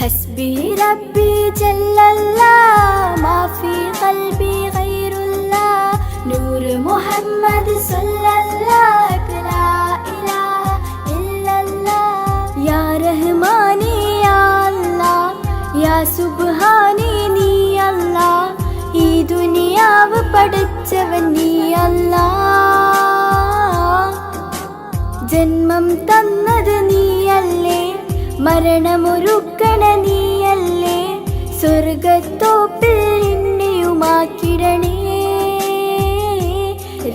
حسبي ربي جل الله ما في قلبي غير الله نور محمد صلى الله لا إله إلا الله يا رحماني يا الله يا സുബ്ഹാനി നീ അല്ലാ ഈ ദുനിയാവ് പഠിച്ചവൻ നീ അല്ലാ ജന്മം തന്നത് നീയല്ലേ മരണമൊരുക്കണ നീയല്ലേ സ്വർഗത്തോപ്പിൽ എന്നെയുമാക്കിടണേ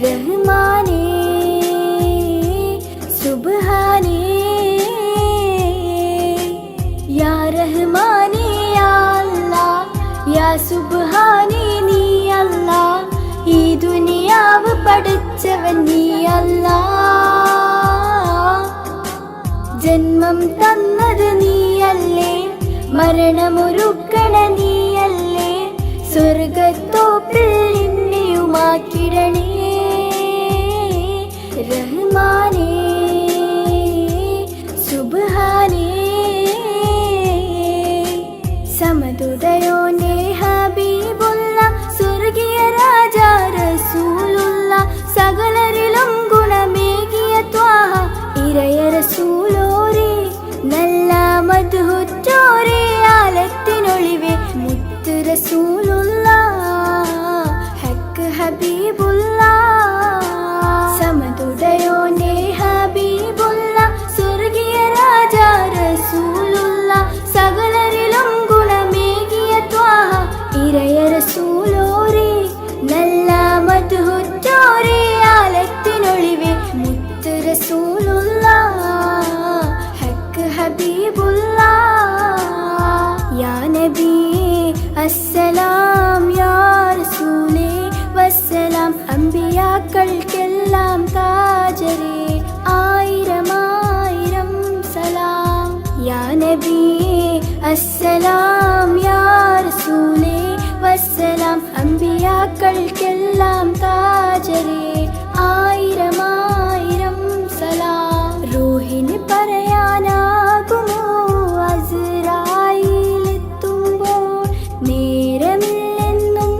റഹ്മാനേ സുബ്ഹാനേ യാ റഹ്മാനേ യാ അല്ലാ യാ സുബ്ഹാനേ നീ അല്ലാ ഈ ദുനിയാവ് പഠിച്ചവൻ നീ അല്ലാ ജന്മം തന്നത് നീയല്ലേ മരണമൊരുക്കണ നീയല്ലേ സ്വർഗത്തോപ്പിൽ എന്നെയുമാക്കിടണേ റഹ്മാനേ സുബ്ഹാനേ സമതുദയോനെ ഹബീബുള്ള സ്വർഗീയ രാജാ റസൂലുള്ള സകലരിലും ഗുണമേകിയ ത്വാഹ ഇരയ റസൂലോരേ നല്ല മദ്ഹുറ്റോരേ ആലത്തിനൊളിവേ മുത്ത് റസൂലുള്ള ഹക്ക് ഹബീബുള്ള സമതുദയോനെ ഹബീബുള്ള സ്വർഗീയ രാജാ റസൂലുള്ള സകലരിലും ഗുണമേകിയ ത്വാഹ ഇരയ റസൂലോരേ നല്ല മദ്ഹുറ്റോരേ ആലത്തിനൊളിവേ മുത്ത് റസൂലുള്ള ഹക്ക് ഹബീബുള്ള യാ നബിയേ അസ്സലാം യാ റസൂലേ വസ്സലാം അമ്പിയാക്കൾക്കെല്ലാം താജരേ ആയിരം ആയിരം സലാം യാ നബിയേ അസ്സലാം യാ റസൂലേ വസ്സലാം അമ്പിയാക്കൾക്കെല്ലാം താജരേ ആയിരം ആയിരം സലാം റൂഹിന് പറയാനാകുമോ അസ്റായീലെത്തുമ്പോൾ നേരമില്ലെന്നും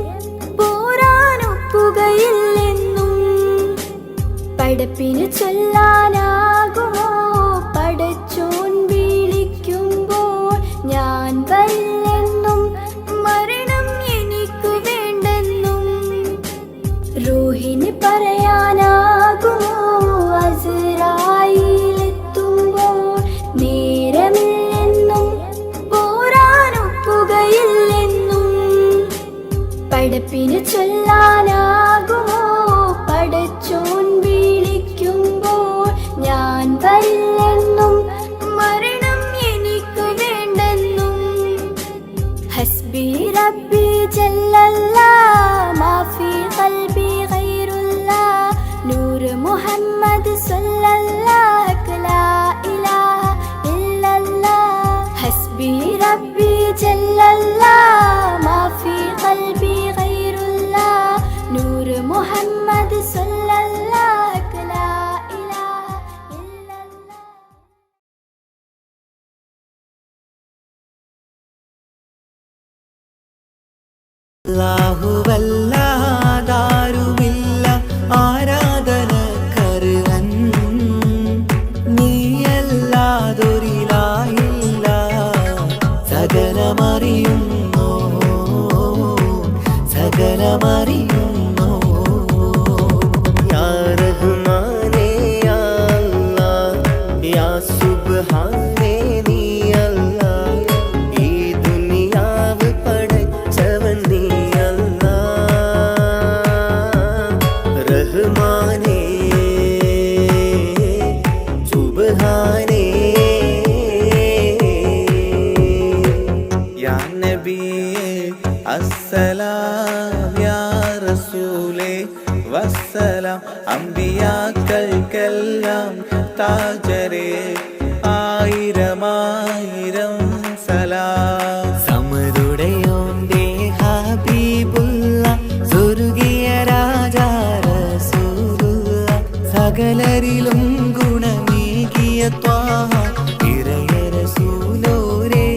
പോരാനൊപ്പുകയില്ലെന്നും പടപ്പിന് ചൊല്ലാനാകുമോ പടച്ചോൻ വിളിക്കുമ്പോൾ ഞാൻ വരില്ലെന്നും മരണം എനിക്കു വേണ്ടെന്നും റൂഹിന് പറയാനാകുമോ അസ്റായീലെത്തുമ്പോൾ നേരമില്ലെന്നും പോരാനൊപ്പുകയില്ലെന്നും പടപ്പിന് ചൊല്ലാനാകുമോ പടച്ചോൻ വിളിക്കുമ്പോൾ ഞാൻ വരില്ലെന്നും മരണം എനിക്കു വേണ്ടെന്നും ഹസ്ബി റബ്ബി ജല്ലല്ലാ മാ ഫീ ഖൽബി ഗൈറുല്ലാ നൂർ മുഹമ്മദ് സല്ലല്ലാഹു ലാ ഇലാഹ ഇല്ലല്ലാ ഹസ്ബി റബ്ബി ജല്ലല്ലാ മാ ഫീ ഖൽബി ഗൈറുല്ലാ നൂർ മുഹമ്മദ് സല്ലല്ലാഹു ലാ ഇലാഹ ഇല്ലല്ലാ അല്ലാഹുവല്ലാതാരുമില്ല ആരാധനക്കർഹൻ നീയല്ലാതൊരിലാഹില്ല സകലമറിയുന്നോ സകലമറിയുന്നോ യാ റഹ്മാനേ യാ അല്ലാഹ് യാ സുബ്ഹാനേ നീ അല്ലാഹ് ഈ ദുനിയാവ് പടച്ചവൻ നീ റഹ്മാനേ സുബ്ഹാനേ യാ നബിയേ അസ്സലാം യാ റസൂലേ വസ്സലാം അമ്പിയാക്കൾക്കെല്ലാം താജരേ ആയിരം ആയിരം സലാം സമരുടയോന്റെ ഹബീബുള്ള സ്വർഗീയ രാജാ റസൂലുള്ള സകലരിലും ഗുണമേകിയ ത്വാഹ ഇറയ റസൂലോരേ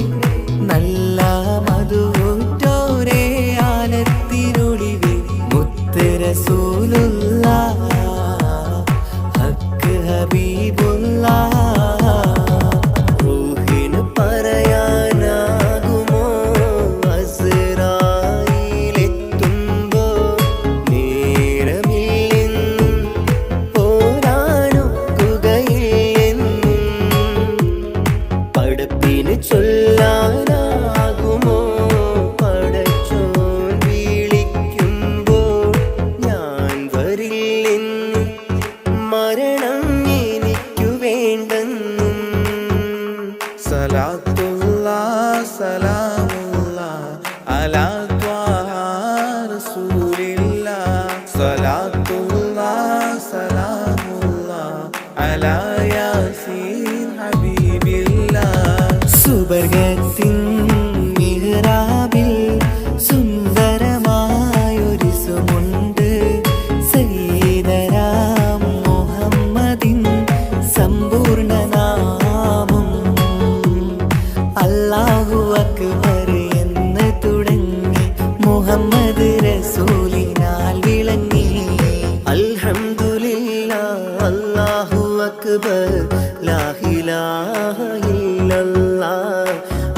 സലാത്തുല്ലാഹ് സലാമുല്ലാഹ് അലാ ത്വാഹ റസൂലില്ലാഹ് സലാത്തുല്ലാഹ് സലാമുല്ലാഹ് അലാ യാസീൻ ഹബീബില്ലാഹ് സുബർഗത്തിൻ മിഹ്റാബിൽ സുന്ദരമായൊരു സുമുണ്ട് സയ്യിദനാം മുഹമ്മദിൻ സമ്പൂർണ്ണ നാമം അല്ലാഹു അക്ബർ എന്ന് തുടങ്ങി മുഹമ്മദ് റസൂലിനാൽ വിളങ്ങി അൽഹംദുലില്ലാഹ് അല്ലാഹു അക്ബർ ലാ ഇലാഹ ഇല്ലല്ലാഹ്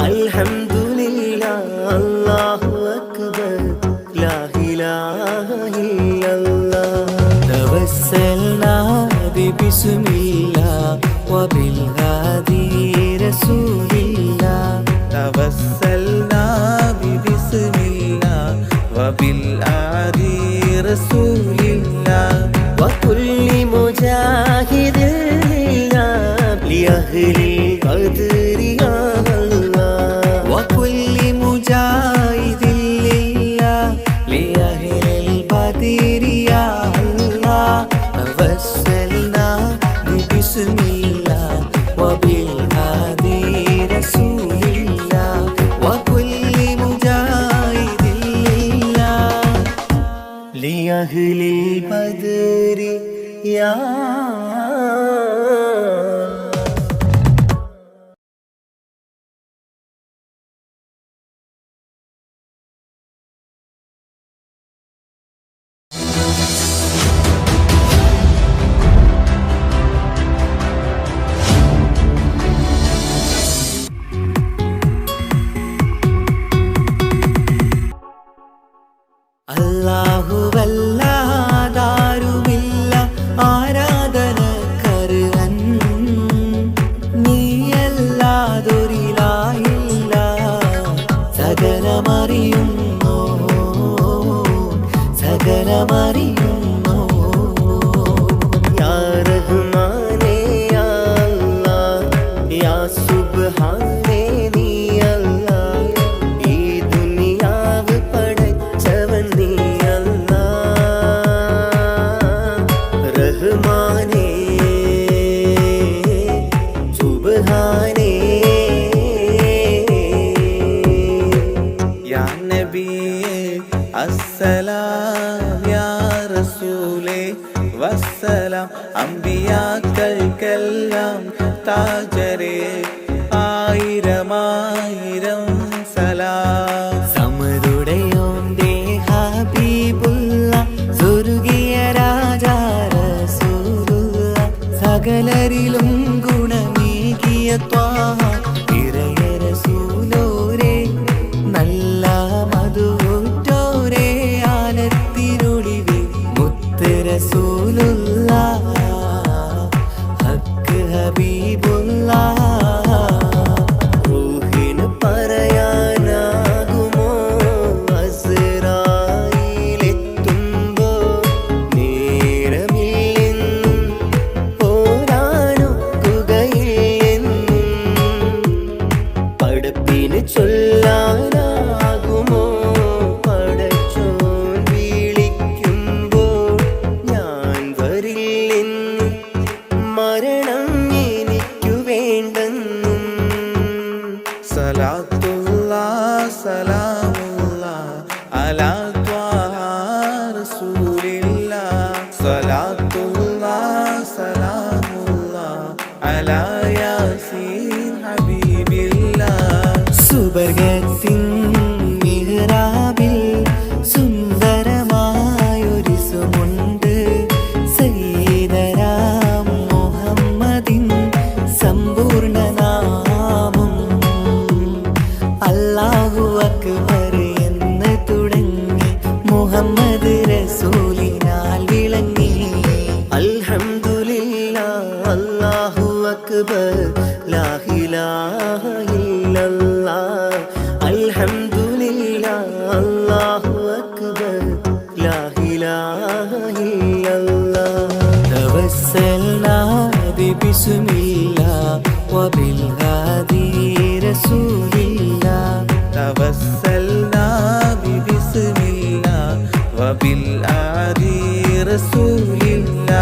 അൽഹംദുലില്ലാഹ് അല്ലാഹു അക്ബർ ലാ ഇലാഹ ഇല്ലല്ലാഹ് തവസ്സൽനാ ബിസ്മില്ലാഹ് വബിൽ ഹാദി റസൂലില്ലാഹ് തവസ്സൽനാ ബിസ്മില്ലാഹ് വബിൽ ഹാദി റസൂലില്ലാഹ് വകുല്ലി മുജാഹിദിൻ ലിഅഹ്ലി ഖദ്രി യാ അല്ലാഹ് വകുല്ലി മുജാഹിദിൻ ലിഅഹ്ലിൽ ഖദ്രി യാ അല്ലാഹ് തവസ്സൽനാ ബിസ്മില്ലാഹ് വബിൽ ഹാദി റസൂലില്ലാഹ് വകുല്ലി മുജാഹിദിൻ ലിഅഹ്ലിൽ ഖദ്രി യാ അല്ലാഹുവല്ലാതാരുമില്ല ആരാധനക്കർഹൻ നീയല്ലാതൊരിലാഹില്ല സകലമറിയുന്നു സകലമറിയുന്നു യാ റഹ്മാനേ യാ അല്ലാഹ് യാ സുബ്ഹാനേ നീ അല്ലാഹ് ഈ ദുനിയാവ് പടച്ചവൻ നീ റഹ്മാനേ സുബ്ഹാനേ യാ നബിയേ അസ്സലാം യാ റസൂലേ വസ്സലാം അംബിയാക്കൾക്കെല്ലാം താജരേ ആയിരമായിരം സലാം സമരുടയോന്റെ ഹബീബുള്ള സ്വർഗീയ രാജാ റസൂലുള്ള സകലരിലും ഗുണമേകിയ ത്വാഹ ഇറയ റസൂലോരേ നല്ല മധുറ്റോരേ ആലത്തിനൊളിവേ മുത്ത് റസൂലുള്ളാഹ് ഹക്ക് ഹബീബുള്ളാഹ് റൂഹിന് പറയാനാകുമോ അസ്റായിലെത്തുമ്പോ നേരമില്ലെന്നും പോരാനൊക്കുകയില്ലെന്നും പടപ്പിന് ചൊല്ലാനാകുമോ പടച്ചോൻ വിളിക്കുമ്പോൾ ഞാൻ വരില്ലെന്നും മരണം എനിക്കു വേണ്ടെന്നും സലാത്തുല്ലാഹ് സലാമുല്ലാഹ് അലാ ത്വാഹ റസൂലില്ലാഹ് സലാത്തുല്ലാഹ് സലാമുല്ലാഹ് അലാ യാസീൻ ഹബീബില്ലാഹ് സുബർഗത്തിൻ മിഹ്റാബിൽ സുന്ദരമായൊരു സുമുണ്ട് സയ്യിദനാം മുഹമ്മദിൻ സമ്പൂർണ്ണ നാമം അല്ലാഹു അക്ബർ എന്ന് തുടങ്ങി മുഹമ്മദ് റസൂലിനാൽ വിളങ്ങി അൽഹംദുലില്ലാഹ് അല്ലാഹു അക്ബർ ലാ ഇലാഹ ഇല്ലല്ലാഹ് അൽഹംദുലില്ലാഹ് അല്ലാഹു അക്ബർ ലാ ഇലാഹ ഇല്ലല്ലാഹ് തവസ്സൽനാ ബിസ്മില്ലാഹ് വബിൽ ഹാദി റസൂലില്ലാ തവസ്സൽനാ ബിബിസ്മില്ലാ വബിൽ ആദി റസൂലില്ലാ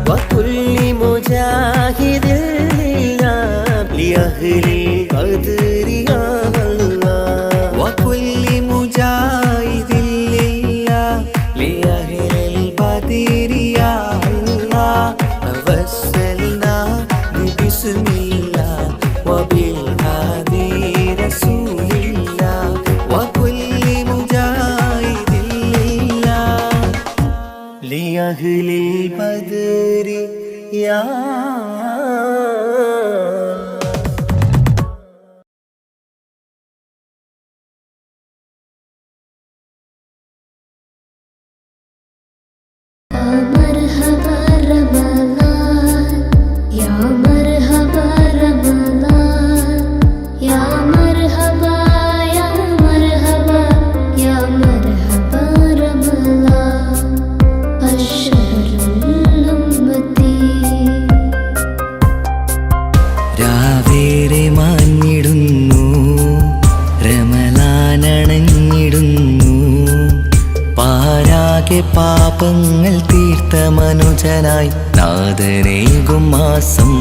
വകുല്ലി മുജാഹിദിൻ ലില്ലാ ലിഅഹ്ലി ഖദ്രി യാ അല്ലാഹ് വകുല്ലി മുജാഹിദിൻ ലില്ലാ ലിഅഹ്ലിൽ ബദരി യാ അല്ലാഹ് തവസ്സൽനാ ബിബിസ്മില്ലാ വബിൽ ആദി റസൂലില്ലാ വകുല്ലി മുജാഹിദിൻ ലില്ലാ ലിഅഹ്ലിൽ ബദരി യാ مرحبا رمضان يا مرحبا رمضان يا مرحبا يا مرحبا يا مرحبا رمضان الشهر الأمتي രാവേറെ മാഞ്ഞിടുന്നു റമളാനണഞ്ഞിടുന്നു പാരാകെ പാപങ്ങൾ തീർത്ത മനുജനായി നാദനേകും മാസം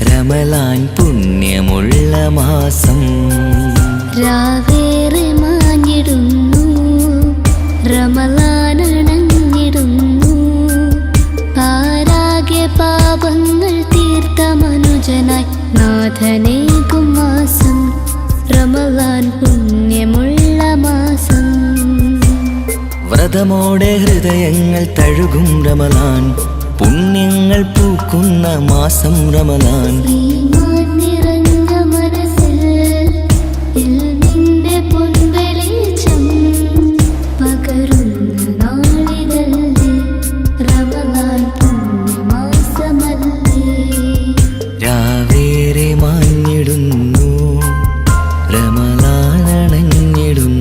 റമളാൻ പുണ്യമുള്ള മാസം രാവേറെ മാഞ്ഞിടുന്നു റമളാനണഞ്ഞിടുന്നു പാരാകെ പാപങ്ങൾ തീർത്ത മനുജനായി നാഥനേകും മാസം റമളാൻ പുണ്യമുള്ള മാസം വ്രതമോടെ ഹൃദയങ്ങൾ തഴുകും റമളാൻ പുണ്യങ്ങൾ പൂക്കുന്ന മാസം റമളാൻ ഈമാൻ നിറഞ്ഞ മനസ്സിൽ ഇൽമിന്റെ പൊൻവെളിച്ചം പകരുന്ന നാളിതല്ലേ റമളാൻ പുണ്യമാസമല്ലേ രാവേറെ മാഞ്ഞിടുന്നു റമളാനണഞ്ഞിടുന്നു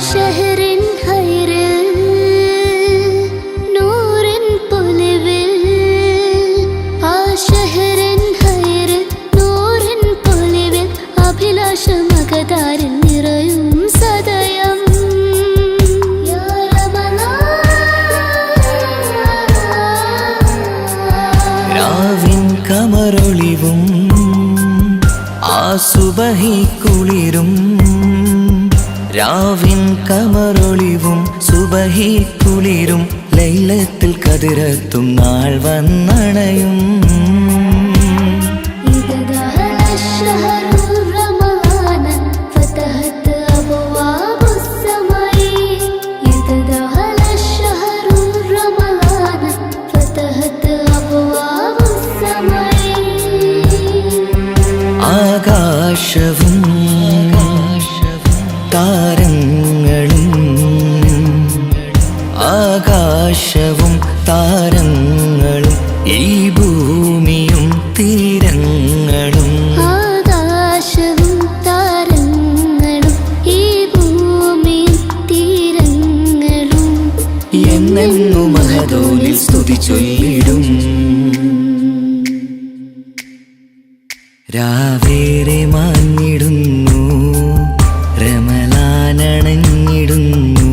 ഷഹറിൻ ഹൈറിൽ നൂറിൻ പൊലിവിൽ ആ ഷഹറിൻ ഹൈറിൽ നൂറിൻ പൊലിവിൽ അഭിലാഷമകതാരിൽ നിറയും സദയം യാ റമളാൻ രാവിൻ കമറൊളിവും ആ സുബഹി കുളിരും രാവിൻ കമറൊളിവും സുബഹി കുളിരും ലൈലത്തിൽ കതിരത്തും നാൾ വന്നണയും إذا دخل الشهر رمضان فتحت أبواب السماء إذا دخل الشهر رمضان فتحت أبواب السماء ആകാശവും താരങ്ങളും ആകാശവും താരങ്ങളും ഈ ഭൂമിയും തീരങ്ങളും ആകാശവും താരങ്ങളും ഈ ഭൂമിയും തീരങ്ങളും എന്നെന്നു മഹദോലിൽ സ്തുതി ചൊല്ലിടും രാവേറെ മാഞ്ഞിടുന്നു റമളാനണഞ്ഞിടുന്നു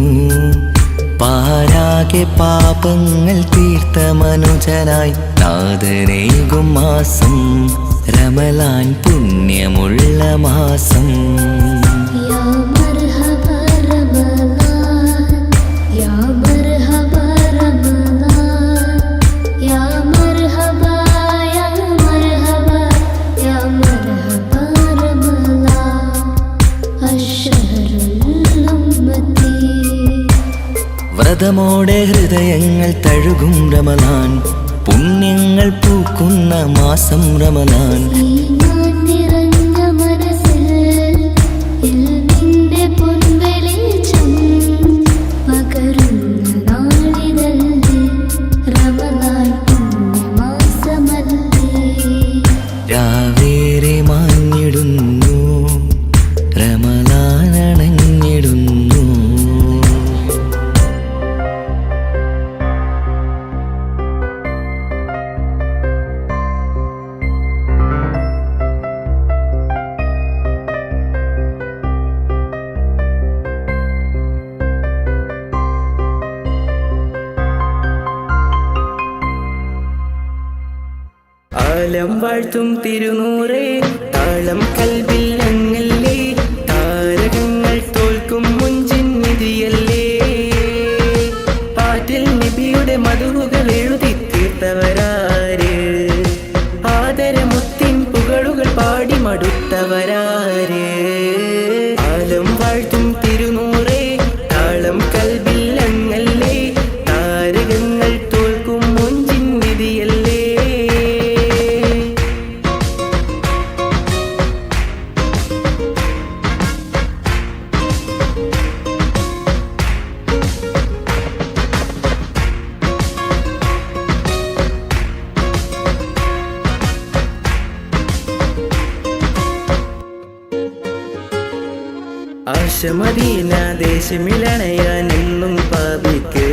പാരാകെ പാപങ്ങൾ തീർത്ത മനുജനായി നാദനേകും മാസം റമളാൻ പുണ്യമുള്ള മാസം يا مرحبا رمضان يا مرحبا رمضان يا مرحبا يا مرحبا يا مرحبا رمضان الشهر الأمتي വ്രതമോടെ ഹൃദയങ്ങൾ തഴുകും റമളാൻ പുണ്യങ്ങൾ പൂക്കുന്ന മാസം റമളാൻ ഈമാൻ നിറഞ്ഞ വാഴ്ത്തും തിരുനൂറേ താളം കൽവിൽ ഞങ്ങല്ലേ താരകങ്ങൾ തോൽക്കും മുഞ്ചിൻ നിധിയല്ലേ പാറ്റിൽ നബിയുടെ മധുകൾ എഴുതി തീർത്തവരാര് ആദരമുത്തിൻ പുകളുകൾ പാടി മടുത്തവരാര് ആലം വാഴ്ത്തും തിരുനൂറേ താളം കൽവിൽ ഞങ്ങല്ലേ താരകങ്ങൾ തോൽക്കും മുഞ്ചിൻ നിധിയല്ലേ ആശമദീന ദേശമിലണയാനെന്നും പാപിക്ക്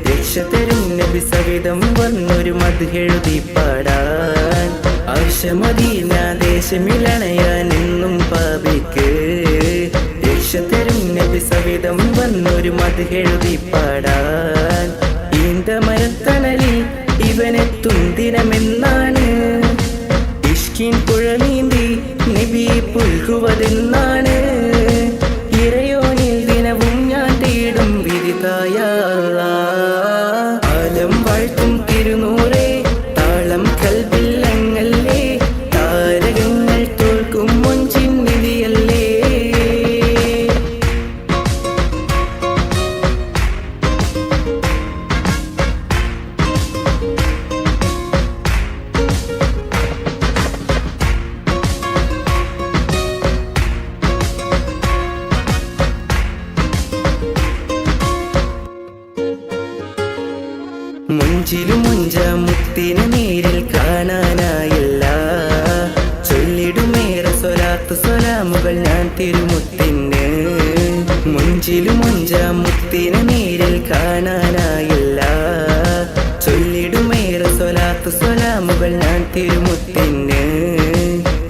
രക്ഷ തരും നബി സവിധം വന്നൊരു മദ്ഹെഴുതി പാടാൻ ആശമദീന ദേശമിലണയാനെന്നും പാപിക്ക് രക്ഷ തരും നബി സവിധം വന്നൊരു മദ്ഹെഴുതി പാടാൻ ഈന്ത മരത്തണലിൽ ഇവനെത്തും ദിനമെന്നാണ് ഇഷ്കിൻ പുഴ നീന്തി നബി പുൽകുവതെന്നാണ് ഇറയോനിൽ ദിനവും ഞാൻ തേടും വിധിതായ ആലം വാഴ്ത്തും തിരുനൂറേ താളം കൽവിൽ ഞങ്ങല്ലേ താരകങ്ങൾ തോൽക്കും മുഞ്ചിൻ നിധിയല്ലേ മുഞ്ചിലും മുഞ്ച മുത്തിനെ നേരിൽ കാണാനായില്ല ചൊല്ലിടുമേറെ സ്വലാത്ത് സ്വലാമുകൾ ഞാൻ തിരുമുത്തിന് മുഞ്ചിലും മുഞ്ച മുത്തിനെ നേരിൽ കാണാനായില്ല ചൊല്ലിടുമേറെ സ്വലാത്ത് സ്വലാമുകൾ ഞാൻ തിരുമുത്തിന്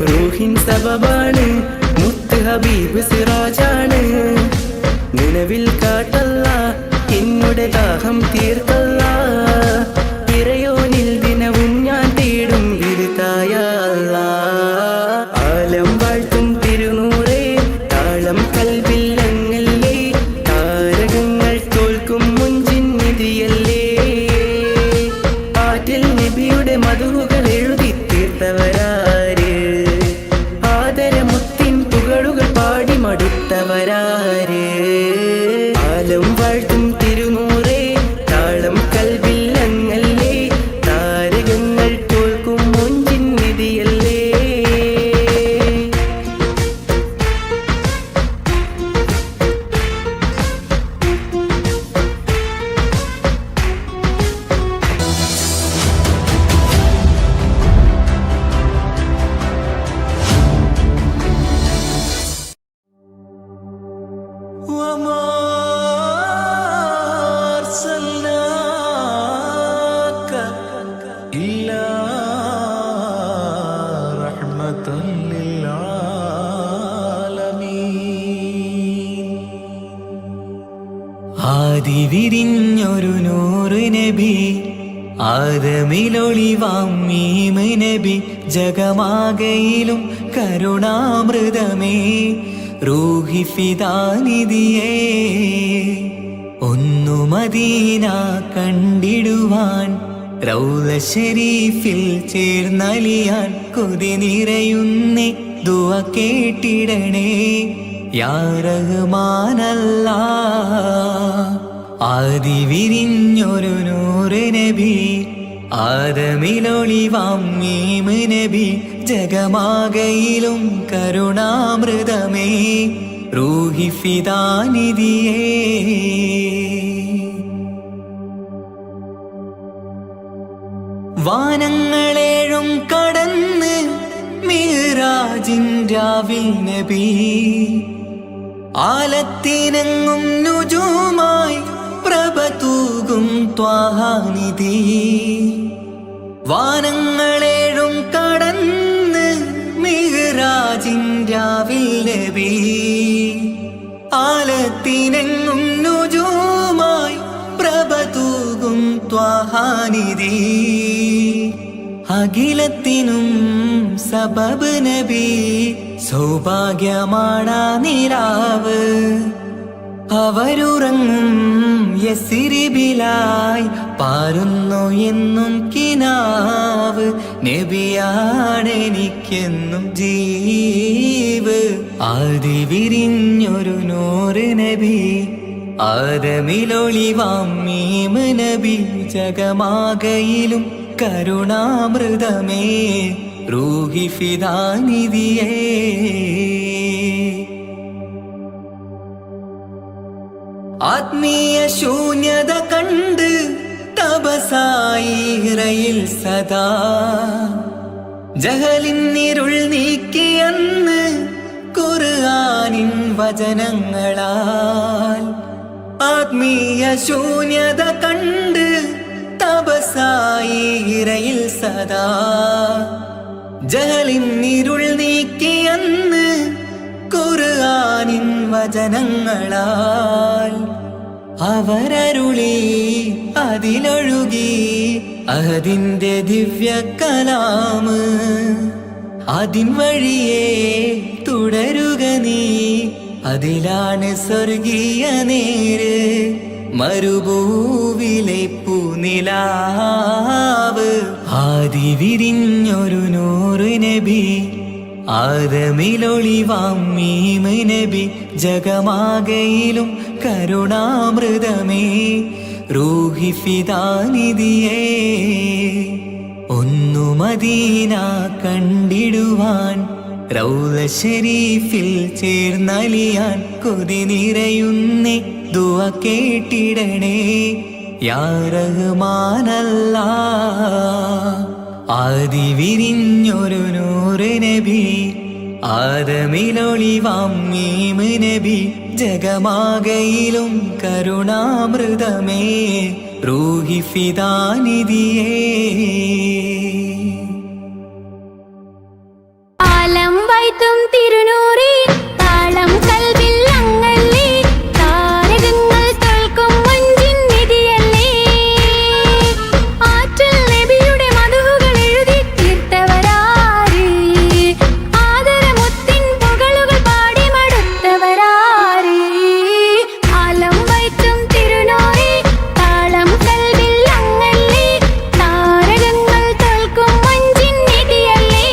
റൂഹിൻ സബബാണ് മുത്ത് ഹബീബ് സിറാജാണ് നിലവിൽ കാട്ടല്ല എന്നുടെ ദാഹം തീർത്തല്ല ഇറയോനിൽ ദിനവും ഞാൻ തേടും വിരുതായ ആലം വാഴ്ത്തും തിരുനൂറേ താളം കൽവിൽ ഞങ്ങല്ലേ താരകങ്ങൾ തോൽക്കും മുഞ്ചിൻ നിധിയല്ലേ പാറ്റിൽ നബിയുടെ മധുകൾ എഴുതി തീർത്തവരാര് ആദരമുത്തിൻ പുകളുകൾ പാടി മടുത്തവരാര് ആലം വാഴ്ത്തും തിരുനൂറേ താളം കൽവിൽ ഞങ്ങല്ലേ താരകങ്ങൾ തോൽക്കും മുഞ്ചിൻ നിധിയല്ലേ ആദി വിരിഞ്ഞൊരു നൂറ് നബി ആദമിലൊളിവാം മീമ് നബി ജഗമാകയിലും കരുണാമൃതമേ റൂഹി ഫിദാനിധിയേ ഒന്നു മദീന കണ്ടിടുവാൻ റൗള ശരീഫിൽ ചേർന്നലിയാൻ കൊതി നിറയുന്നേ ദുആ കേട്ടിടണേ യാ റഹ്മാനല്ലാ ആദി വിരിഞ്ഞൊരു നൂറ് നബി ആദമിലൊളിവാം മീമ് നബി ജഗമാകയിലും കരുണാമൃതമേ റൂഹി ഫിദാനിധിയേ വാനങ്ങളേഴും കടന്ന് മിഹ്റാജിൻ രാവിൽ നബി ആലത്തിനെങ്ങും നുജൂമായി പ്രഭ തൂകും ത്വാഹാനിധി വാനങ്ങളേഴും കടന്ന് മിഹ്റാജിൻ രാവിൽ നബി ആലത്തിനെങ്ങും നുജൂമായി പ്രഭ തൂകും ത്വാഹാനിധി ആ അഖിലത്തിനും സബബ് നബി സൗഭാഗ്യമാണാ നിലാവ് അവരുറങ്ങും യസിരിബിലായി പാരുന്നു എന്നും കിനാവ് നബിയാണെനിക്കെന്നും ജീവ് ആദി വിരിഞ്ഞൊരു നൂറ് നബി ആദമിലൊളിവാം മീമ് നബി ജഗമാകയിലും കരുണാമൃതമേ റൂഹി ഫിദാനിധിയേ ആത്മീയ ശൂന്യത കണ്ട് തപസായി ഇറയിൽ സദാ ജഹലിന്നിരുൾ നീക്കിയെന്ന് ഖുർആനിൻ വചനങ്ങളാൽ ആത്മീയ ശൂന്യത കണ്ട് തപസായി ഇറയിൽ സദാ ജഹലിന്നിരുൾ നീക്കിയെന്ന് ഖുർആനിൻ വചനങ്ങളാൽ അവരരുളി അതിലൊഴുകി അതിന്റെ ദിവ്യ കലാമ് അതിൻ വഴിയേ തുടരുക നീ അതിലാണ് സ്വർഗീയ നേര് മരുഭൂവിലെ പൂനിലാവ് ആദി വിരിഞ്ഞൊരു നൂറ് നബി ആദമിലൊളിവാം മീമ് നബി ജഗമാകയിലും കരുണാമൃതമേ റൂഹി ഫിദാനിധിയേ ഒന്നു മദീന കണ്ടിടുവാൻ റൗള ശരീഫിൽ ചേർന്നലിയാൻ കൊതി നിറയുന്നേ ദുആ കേട്ടിടണേ യാ റഹ്മാനല്ലാ ആദി വിരിഞ്ഞൊരു നൂറ് നബി ആദമിലൊളിവാം മീമ് നബി ജഗമാകയിലും കരുണാമൃതമേ റൂഹി ഫിദാനിധിയേ ആലം വൈത്തും തിരുനൂറി താളം കൽവിൽ അങ്ങല്ലേ താരകങ്ങൾ തോൽക്കും മഞ്ചിൻ നിധിയല്ലേ ആറ്റൽ നബിയുടെ മധുഹുകൾ എഴുതി തീർത്തവരാര് ആദരമുത്തിൻ പുകളുകൾ പാടി മടുത്തവരാര് ആലം വൈത്തും തിരുനൂറി താളം കൽവിൽ അങ്ങല്ലേ താരകങ്ങൾ തോൽക്കും മഞ്ചിൻ നിധിയല്ലേ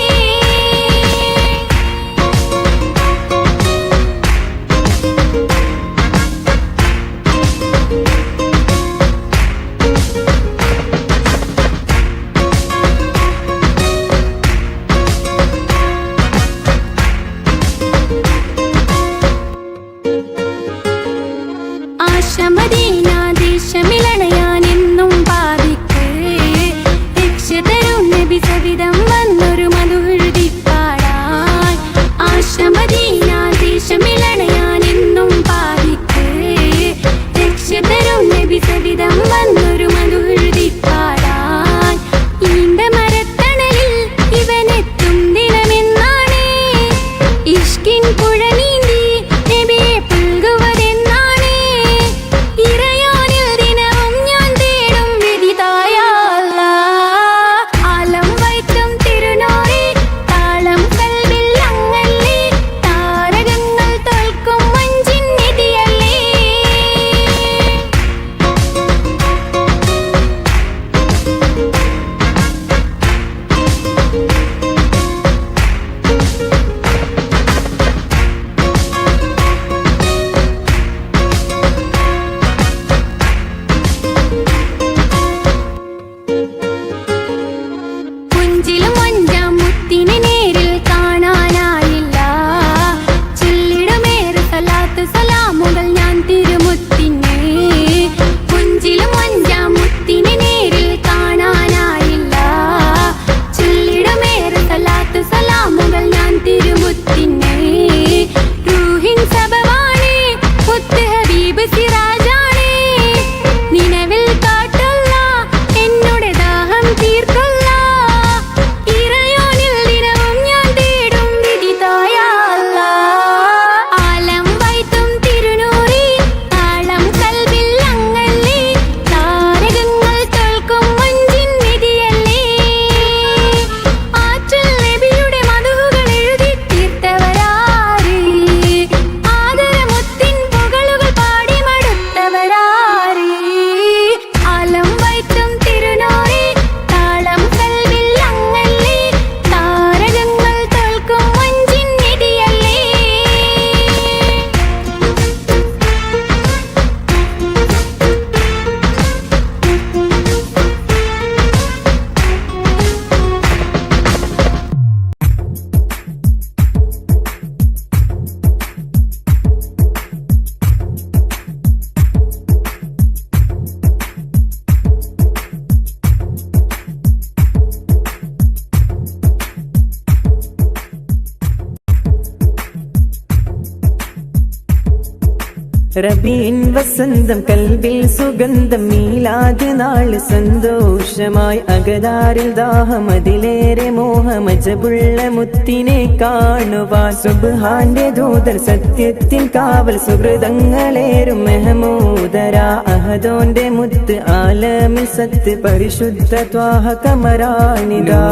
റബീൻ വസന്തം കൽബിൽ സുഗന്ധം മീലാദ് നാള് സന്തോഷമായി അകതാരിൽ ദാഹമതിലേറെ മോഹമജബുള്ള മുത്തിനെ കാണുവാൻ സുബ്ഹാന്റെ ദൂതർ സത്യത്തിൽ കാവൽ സുഹൃതങ്ങളേറും മെഹമൂദരാ അഹദോന്റെ മുത്ത് ആലമിൽ സത്ത് പരിശുദ്ധ ത്വാഹ കമറാനിദാ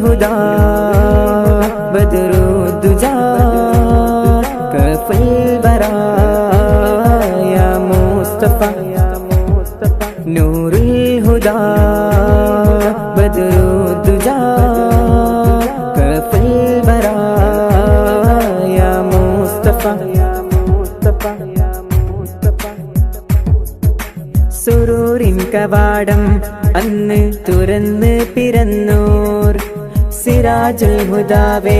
ഹുദാ ബദ്റുദ്ദുജാ കഫൽ വറാ നൂറുൽ ഹുദാ ബദ്റുദ്ദുജാ കഫൽ വറാ യാ മുസ്തഫ സുറൂറിൻ കവാടം അന്ന് തുറന്ന് പിറന്നോർ സിറാജുൽ ഹുദാവേ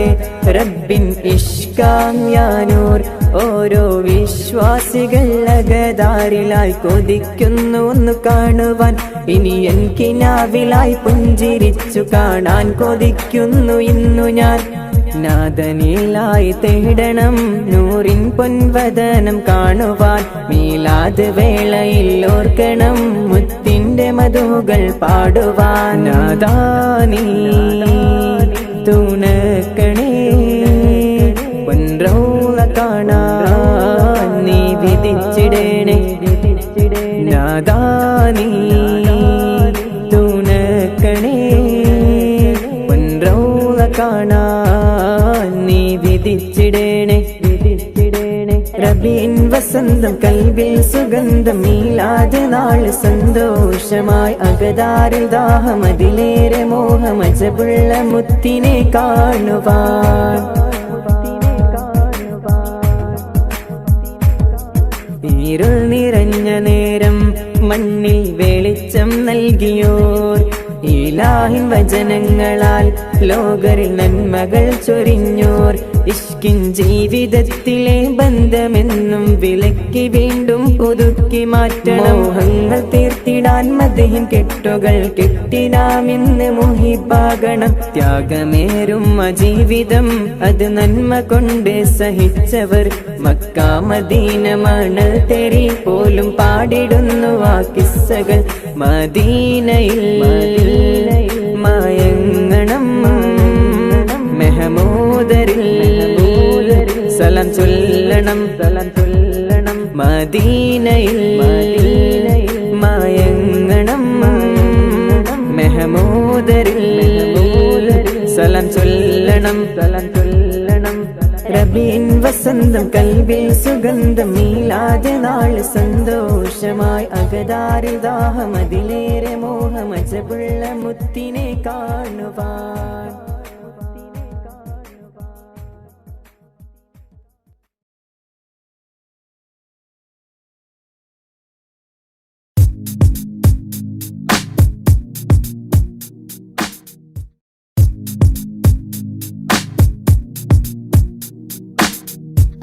റബ്ബിൻ ഇഷ്കാം യാനൂർ ഓരോ വിശ്വാസികൾ അകതാരിലായി കൊതിക്കുന്നു ഒന്ന് കാണുവാൻ ഇനി എനിക്കിനാവിലായി പുഞ്ചിരിച്ചു കാണാൻ കൊതിക്കുന്നു ഇന്നു ഞാൻ നാദനിലായി തേടണം നൂറിൻ പൊൻവദനം കാണുവാൻ മീലാദ് വേളയിൽ ഓർക്കണം മുത്തിന്റെ മധുകൾ പാടുവാൻ നാദാനീ തുണക്കണേ പൊൻറൗള കാണാൻ നീ വിധിച്ചിടണേ നാദാനീ തുണക്കണേ പൊൻറൗള കാണാൻ നീ വിധിച്ചിടണേ റബീൻ വസന്തം കൽബിൽ സുഗന്ധം മീലാദ് നാള് സന്തോഷമായി അകതാരിൽ ദാഹമതിലേറെ മോഹമജബുള്ള മുത്തിനെ കാണുവാൻ ഇരുൾ നിറഞ്ഞ നേരം മണ്ണിൽ വെളിച്ചം നൽകിയോർ ഇലാഹിൻ വചനങ്ങളാൽ ലോകരിൽ നന്മകൾ ചൊരിഞ്ഞോർ ഇഷ്കിൻ ജീവിതത്തിലെ ബന്ധമെന്നും വിലക്കി വീണ്ടും പുതുക്കി മാറ്റണം മോഹങ്ങൾ തീർത്തിടാൻ മദഹിൻ കെട്ടുകൾ കെട്ടിടാമെന്ന് മുഹിബാകണം ത്യാഗമേറും ജീവിതം അത് നന്മ കൊണ്ട് സഹിച്ചവർ മക്ക മദീന മണൽ തെരി പോലും പാടിടുന്നു ആ കിസ്സകൾ മദീനയിൽ മയങ്ങണം മെഹമൂദരിൽ സലാം ചൊല്ലണം മദീനയിൽ മയങ്ങണം മെഹമൂദരിൽ സലാം ചൊല്ലണം റബീൻ വസന്തം കൽബിൽ സുഗന്ധം മീലാദ് നാള് സന്തോഷമായി അകതാരിൽ ദാഹമതിലേറെ മോഹമജബുള്ള മുത്തിനെ കാണുവാൻ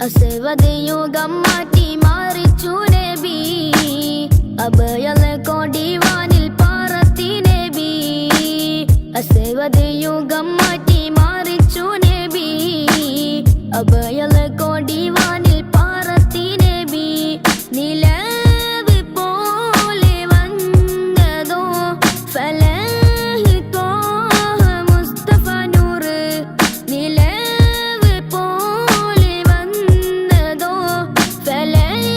അസവദയുഗം മാറ്റി മാറിച്ചു നബി അഭയലെ കൊടിവാനിൽ പാറത്തി നബി അസവദയുഗം മാറ്റി മാറിച്ചു നബി അഭയലെ കൊടിവാനിൽ പാറത്തി നബി നിലവ് പോലെ വന്നതോ ഫലഹ് ത്വാഹ മുസ്തഫ നൂറ് നിലവ് പോലെ വന്നതോ ഫലഹ്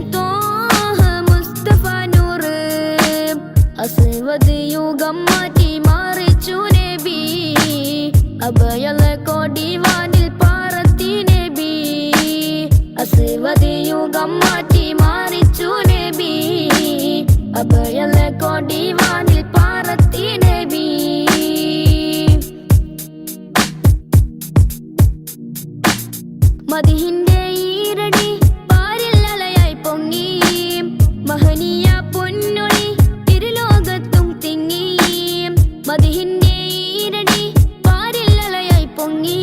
ത്വാഹ മുസ്തഫ നൂറ് അസ്വദ് യുഗം മാറ്റി മാറിച്ചു നബി അഭയലെ കൊടിവാനിൽ പാറത്തി നബി അസ്വദ് യുഗം മാറ്റി മാറിച്ചു നബി അഭയലെ കൊടിവാനിൽ പാറത്തി നബി മദീഹിന്റെ ഈരടി പാരിൽ അലയായി പൊങ്ങി മഹനീയ പൊന്നൊളി ഇരുലോകത്തും തിങ്ങി മദീഹിന്റെ ഈരടി പാരിൽ അലയായി പൊങ്ങി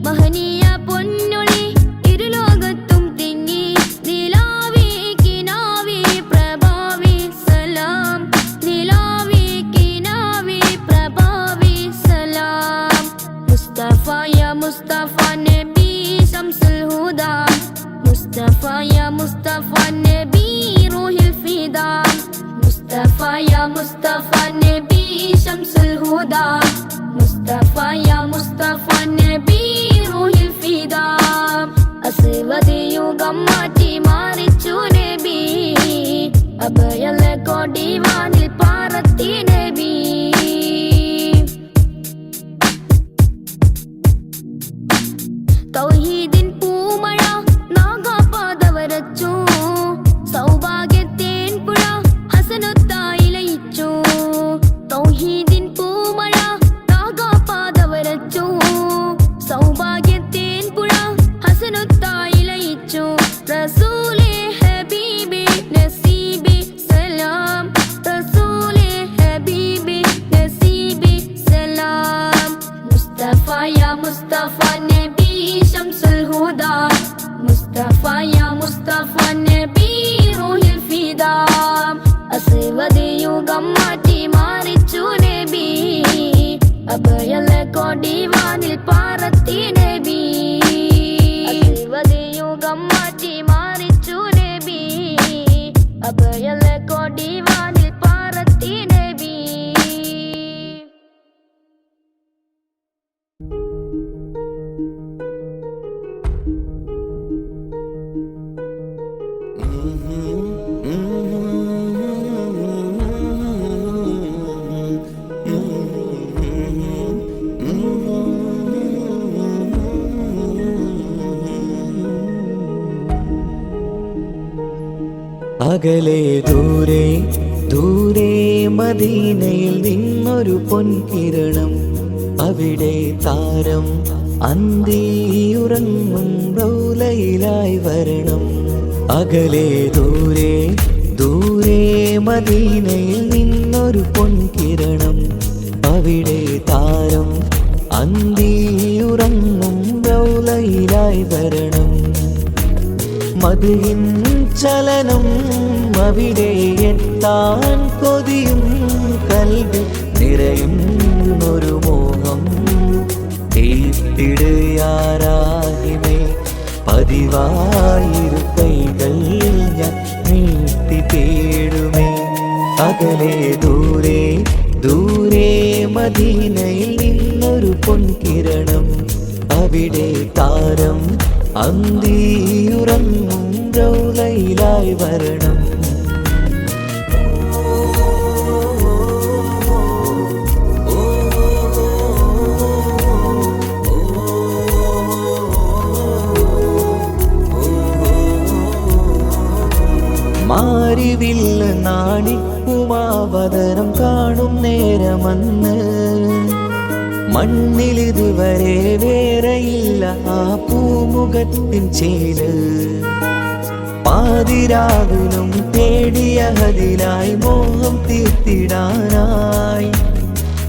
മഹനീയ പൊന്നൊളി ഇരുലോകത്തും തിങ്ങി നിലാവി കിനാവി പ്രഭാവി സലാം നിലാവി കിനാവി പ്രഭാവി സലാം മുസ്തഫ യാ മുസ്തഫ നബി ശംസുൽ ഹുദാ മുസ്തഫ യാ മുസ്തഫ നബി റൂഹിൽ ഫിദാ മുസ്തഫ യാ മുസ്തഫ നബി ശംസുൽ ഹുദാ മുസ്തഫ യാ മുസ്തഫ നബി റൂഹിൽ ഫിദാ അസ്വദ് യുഗം മാറ്റി മാറിച്ചു നബി അഭയല കൊടിവാനിൽ പാറത്തി നബി തൗഹീദിൻ പൂമഴ നാഗാപാത വരച്ചു സൗഭാഗ്യത്തേൻ പുഴ ഹസനത്തായി ലയിച്ചു തൗഹീദിൻ പൂമഴ നാഗാപാത വരച്ചു സൗഭാഗ്യത്തേൻ പുഴ ഹസനത്തായി ലയിച്ചു റസൂലേ ഹബീബി നസീബി സലാം റസൂലേ ഹബീബി നസീബി സലാം മുസ്തഫ യാ മുസ്തഫ നബി ശംസുൽ ഹുദാ മുസ്തഫ യാ മുസ്തഫ നബി റൂഹിൽ ഫിദാ അസ്വദ് യുഗം മാറ്റി മാറിച്ചു നബി അഭയല കൊടിവാനിൽ പാറത്തി നബി അസ്വദ് യുഗം മാറ്റി മാറിച്ചു നബി അഭയല കൊടിവാനിൽ പാറത്തി നബി അകലെ ദൂരെ ദൂരെ മദീനയിൽ നിന്നൊരു പൊൻകിരണം അവിടെ താരം അന്തിയുറങ്ങും റൗലയിലായി വരണം അകലെ ദൂരെ ദൂരെ മദീനയിൽ നിന്നൊരു പൊൻകിരണം അവിടെ താരം അന്തിയുറങ്ങും റൗലയിലായി വരണം മദ്ഹിൻ ചലനം അവിടെ എത്താൻ കൊതിയും കൽബിൽ നിറയുന്നൊരു മോഹം തീർത്തിടുയാരാഹിമേ പതിവായിരു കൈകൾ ഞാൻ നീട്ടി തേടുമേ അകലെ ദൂരെ ദൂരെ മദീനയിൽ നിന്നൊരു പൊൻകിരണം അവിടെ താരം അന്തിയുറങ്ങും റൗലയിലായി വരണം മാരിവില്ല നാണിക്കുമാവതരം കാണും നേരമന്ന് മണ്ണിലിതുവരെ വേറെയില്ല ആ പൂമുഖത്തിൻ ചേല് പാതിരാവിലും തേടിയ ഹദിലായി മോഹം തീർത്തിടാനായി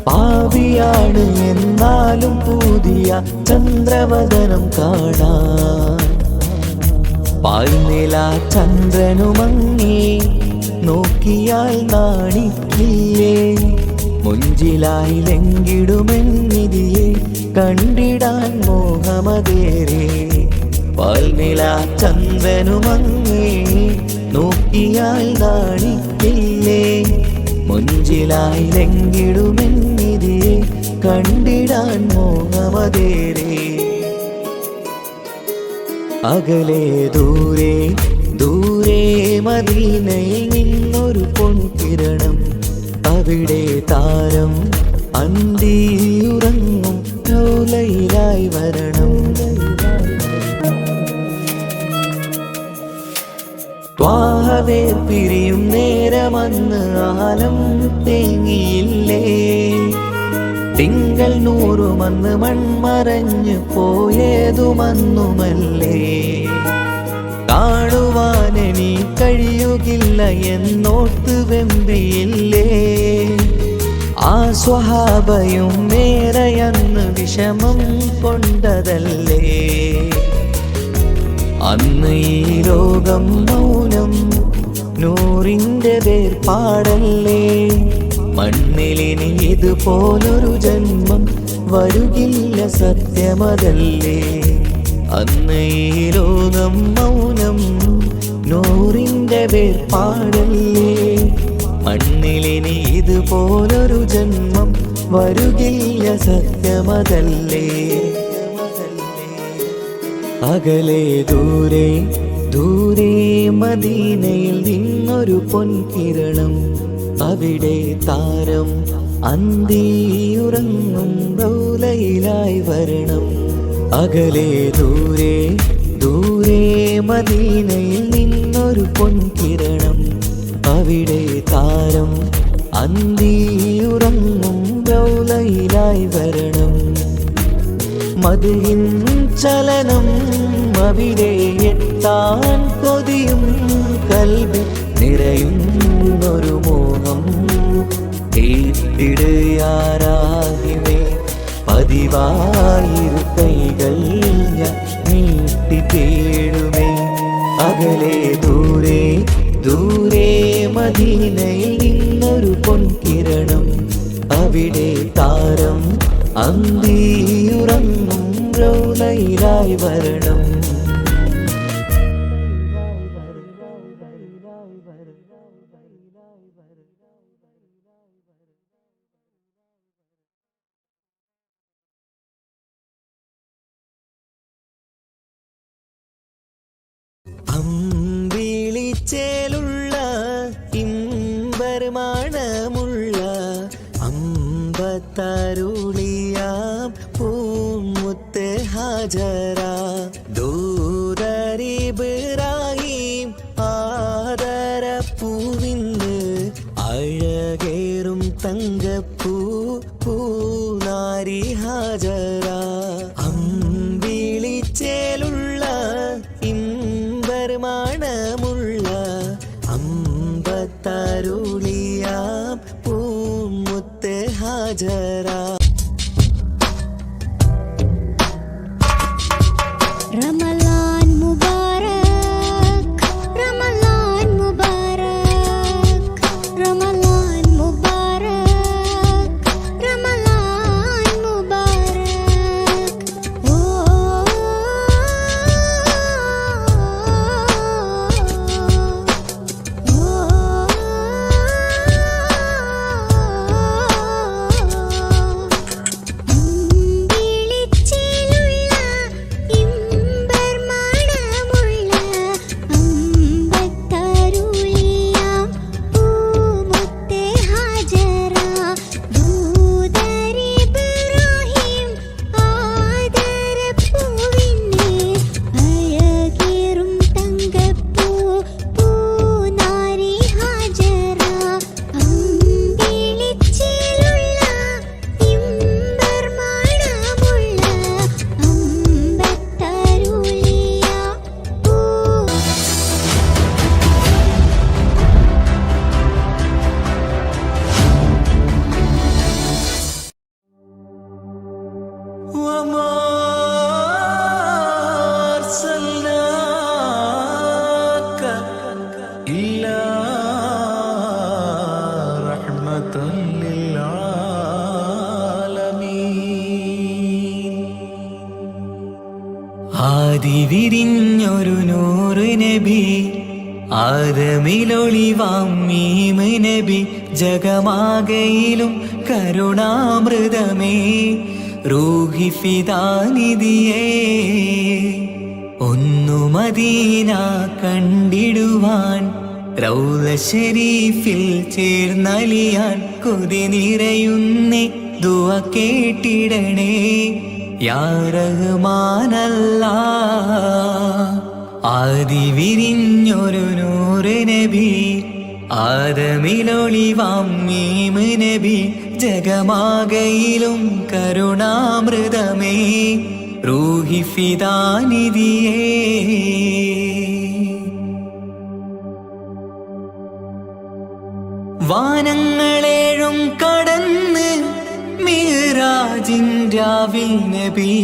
പാപിയാണ് എന്നാലും പുതിയ ചന്ദ്രവദനം കാണാൻ പാൽനില ചന്ദ്രനുമങ്ങി നോക്കിയാൽ നാണിക്കില്ലേ മുഞ്ചിലായി ലംഘിടുമെന്നിതിയെ കണ്ടിടാൻ മോഹമതേറെ പാൽനില ചന്ദ്രനുമങ്ങി നോക്കിയാൽ നാണിക്കില്ലേ മുഞ്ചിലായി ലംഘിടുമെന്നിതിയെ കണ്ടിടാൻ മോഹമതേറെ അകലെ ദൂരെ ദൂരെ മദീനയിൽ നിന്നൊരു പൊൻകിരണം അവിടെ താരം അന്തിയുറങ്ങും റൗലയിലായി വരണം ത്വാഹവേ പിരിയും നേരമന്ന് ആലം തേങ്ങിയില്ലേ തിങ്കൾ നൂറുമന്ന് മൺമറഞ്ഞു പോയതുമന്നുമല്ലേ കാണുവാനെനി കഴിയുകില്ല എന്നോർത്ത് വെമ്പിയില്ലേ ആ സ്വഹാബയും മേറയന്ന് വിഷമം കൊണ്ടതല്ലേ അന്ന് ഈ ലോകം മൗനം നൂറിൻ്റെ വേർപാടല്ലേ മണ്ണിലിനി ഇതുപോലൊരു ജന്മം വരുകില്ല സത്യമതല്ലേ അന്ന് ഈ ലോകം മൗനം നൂറിൻ്റെ വേർപാടല്ലേ. മണ്ണിലിനി ഇതുപോലൊരു ജന്മം വരുകില്ല, സത്യമതല്ലേ. അകലെ ദൂരെ ദൂരെ മദീനയിൽ നിന്നൊരു പൊൻകിരണം, അവിടെ താരം അന്തിയുറങ്ങും റൗലയിലായി വരണം. അകലെ ദൂരെ ദൂരെ മദീനയിൽ നിന്നൊരു പൊൻകിരണം, അവിടെ താരം അന്തിയുറങ്ങും റൗലയിലായി വരണം. മദിഹിൻ ചലനം അവിടെ എത്താൻ കൊതിയും, കൽബിൽ നിറയുന്നൊരു മോഹം ഏറ്റിടുയാരാഹിമേ. പതിവായിരു കൈകൾ ഞാൻ നീട്ടി തേടുമേ. അകലെ ദൂരെ ദൂരെ മദീനയിൽ നിന്നൊരു പൊൻകിരണം, അവിടെ താരം അന്തിയുറങ്ങും റൗലയിലായി വരണം. അമ്പിളിച്ചേലുള്ള ഇമ്പർമാണമുള്ള അമ്പത്തരുളിയാം പൂമുത്ത് ഹാജറ, ദൂതരിബ്രാഹിം ആദരപ്പൂവിന്ന് അഴകേറും തങ്കപ്പൂ പൂനാരി ഹാജറ. അമ്പിളിച്ചേലുള്ള ഇമ്പർമാണമുള്ള അമ്പത്തരുളിയാം പൂമുത്ത് ഹാജറ. رمضان مبارك رمضان مبارك رمضان مبارك رمضان مبارك. ആദിവിരിഞ്ഞൊരു നൂറ് നബി, ആദമിലൊളിവാം മീമ് നബി, ജഗമാകയിലും കരുണാമൃതമേ റൂഹി ഫിദാനിധിയേ. ഒന്നു മദീന കണ്ടിടുവാൻ റൗള ശരീഫിൽ ചേർന്നലിയാൻ കൊതി നിറയുന്നേ ദുആ കേട്ടിടണേ യാ റഹ്മാനല്ലാഹ്. ആദിവിരിഞ്ഞൊരു നൂറ് നബി, ആദമിലൊളിവാം മീമ് നബി, ജഗമാകയിലും കരുണാമൃതമേ റൂഹി ഫിദാനിധിയേ. വാനങ്ങളേഴും കടന്ന് മിഹ്റാജിൻ രാവിൽ നബി,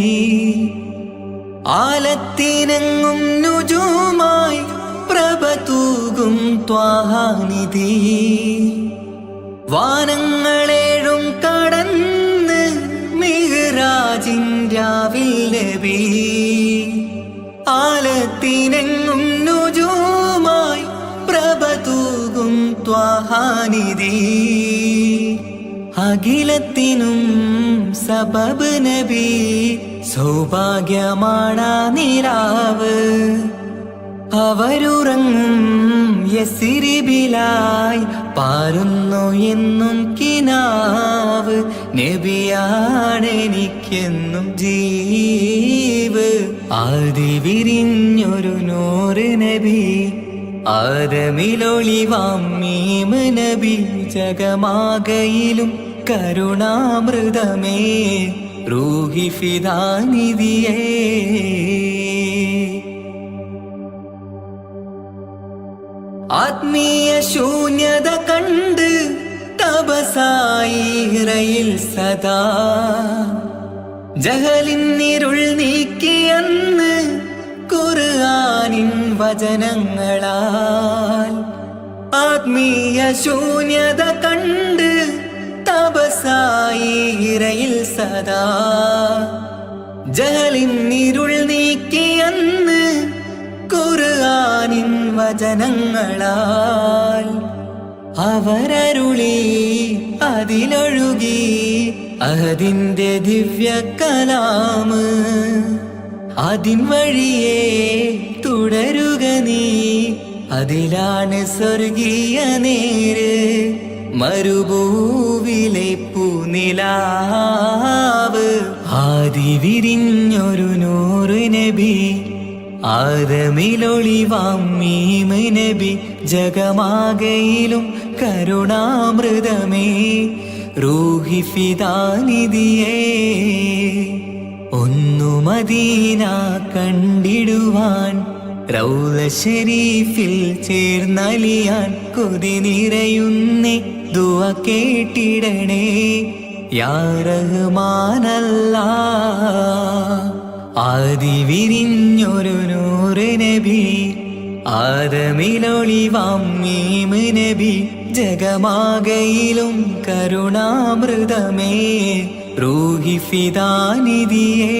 ആലത്തിനെങ്ങും നുജൂമായി പ്രഭ തൂകും ത്വാഹാനിധി. വാനങ്ങളേഴും കടന്ന് മിഹ്റാജിൻ രാവിൽ നബി, മുത്തീനെങ്ങും നുജൂമായി പ്രഭ തൂകും ത്വാഹാനിധി അഖിലത്തിനും സബബ് നബി സൗഭാഗ്യമാണാ നിലാവ് അവരുറങ്ങും യസിരിബിലായി പാരുന്നു എന്നും കിനാവ് നബിയാണെനിക്കെന്നും ജീവ് ആദി വിരിഞ്ഞൊരു നൂറ് നബി ആദമിലൊളിവാം മീമ് നബി ജഗമാകയിലും കരുണാമൃതമേ റൂഹി ഫിദാനിധിയേ ആത്മീയ ശൂന്യത കണ്ട് തപസായി ഇറയിൽ സദാ ജഹലിന്നിരുൾ നീക്കിയന്ന് ഖുർആനിൻ വചനങ്ങളാൽ ആത്മീയ ശൂന്യത കണ്ട് തപസായി ഇറയിൽ സദാ ജഹലിന്നിരുൾ നീക്കിയന്ന് ഖുർആനിൻ വചനങ്ങളാൽ അവരരുളി അതിലൊഴുകി അഹദിന്റെ ദിവ്യ കലാമ് അതിൻ വഴിയേ തുടരുക നീ അതിലാണ് സ്വർഗീയ നേര് മരുഭൂവിലെ പൂനിലാവ് ആദി വിരിഞ്ഞൊരു നൂറ് നബി ആദമിലൊളിവാം മീമ് നബി ജഗമാകയിലും കരുണാമൃതമേ റൂഹി ഫിദാനിധിയേ ഒന്നു മദീന കണ്ടിടുവാൻ റൗള ശരീഫിൽ ചേർന്നലിയാൻ കൊതി നിറയുന്നേ ദുആ കേട്ടിടണേ യാ റഹ്മാനല്ലാ ആദി വിരിഞ്ഞൊരു നൂറ് നബി ആദമിലൊളിവാം മീമ് നബി ജഗമാകയിലും കരുണാമൃതമേ റൂഹി ഫിദാനിധിയേ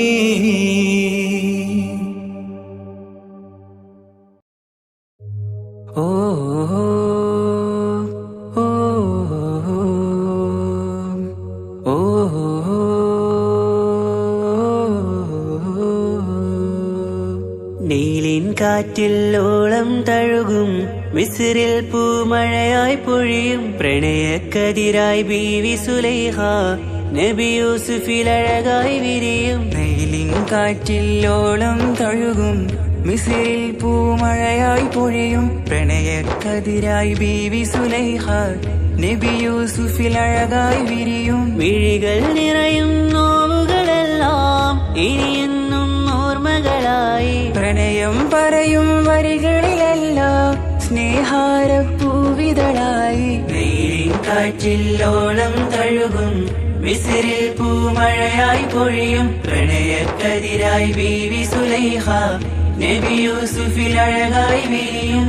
ഓ ഓ ഓ നീലിൻ കാറ്റിൽ ഓളം തഴുകും മിസ്രിൽ പൂമഴയായി പൊഴിയും പ്രണയക്കതിരായി ബീവി സുലൈഹ നബി യൂസുഫിൽ അഴകായി വിരിയും നീലിൻ കാറ്റിൽ ഓളം തഴുകും മിസ്രിൽ പൂമഴയായി പൊഴിയും പ്രണയക്കതിരായി ബീവി സുലൈഹ നബി യൂസുഫിൽ അഴകായി വിരിയും മിഴികൾ നിറയും നോവുകളെല്ലാം ഇനിയെന്നും ഓർമ്മകളായി പ്രണയം പറയും വരികളിലെല്ലാം സ്നേഹാരപ്പൂവിതളായി നീലിൻ കാറ്റിൽ ഓളം തഴുകും മിസ്രിൽ പൂമഴയായി പൊഴിയും പ്രണയക്കതിരായി ബീവി സുലൈഹ നബി യൂസുഫിൽ അഴകായി വിരിയും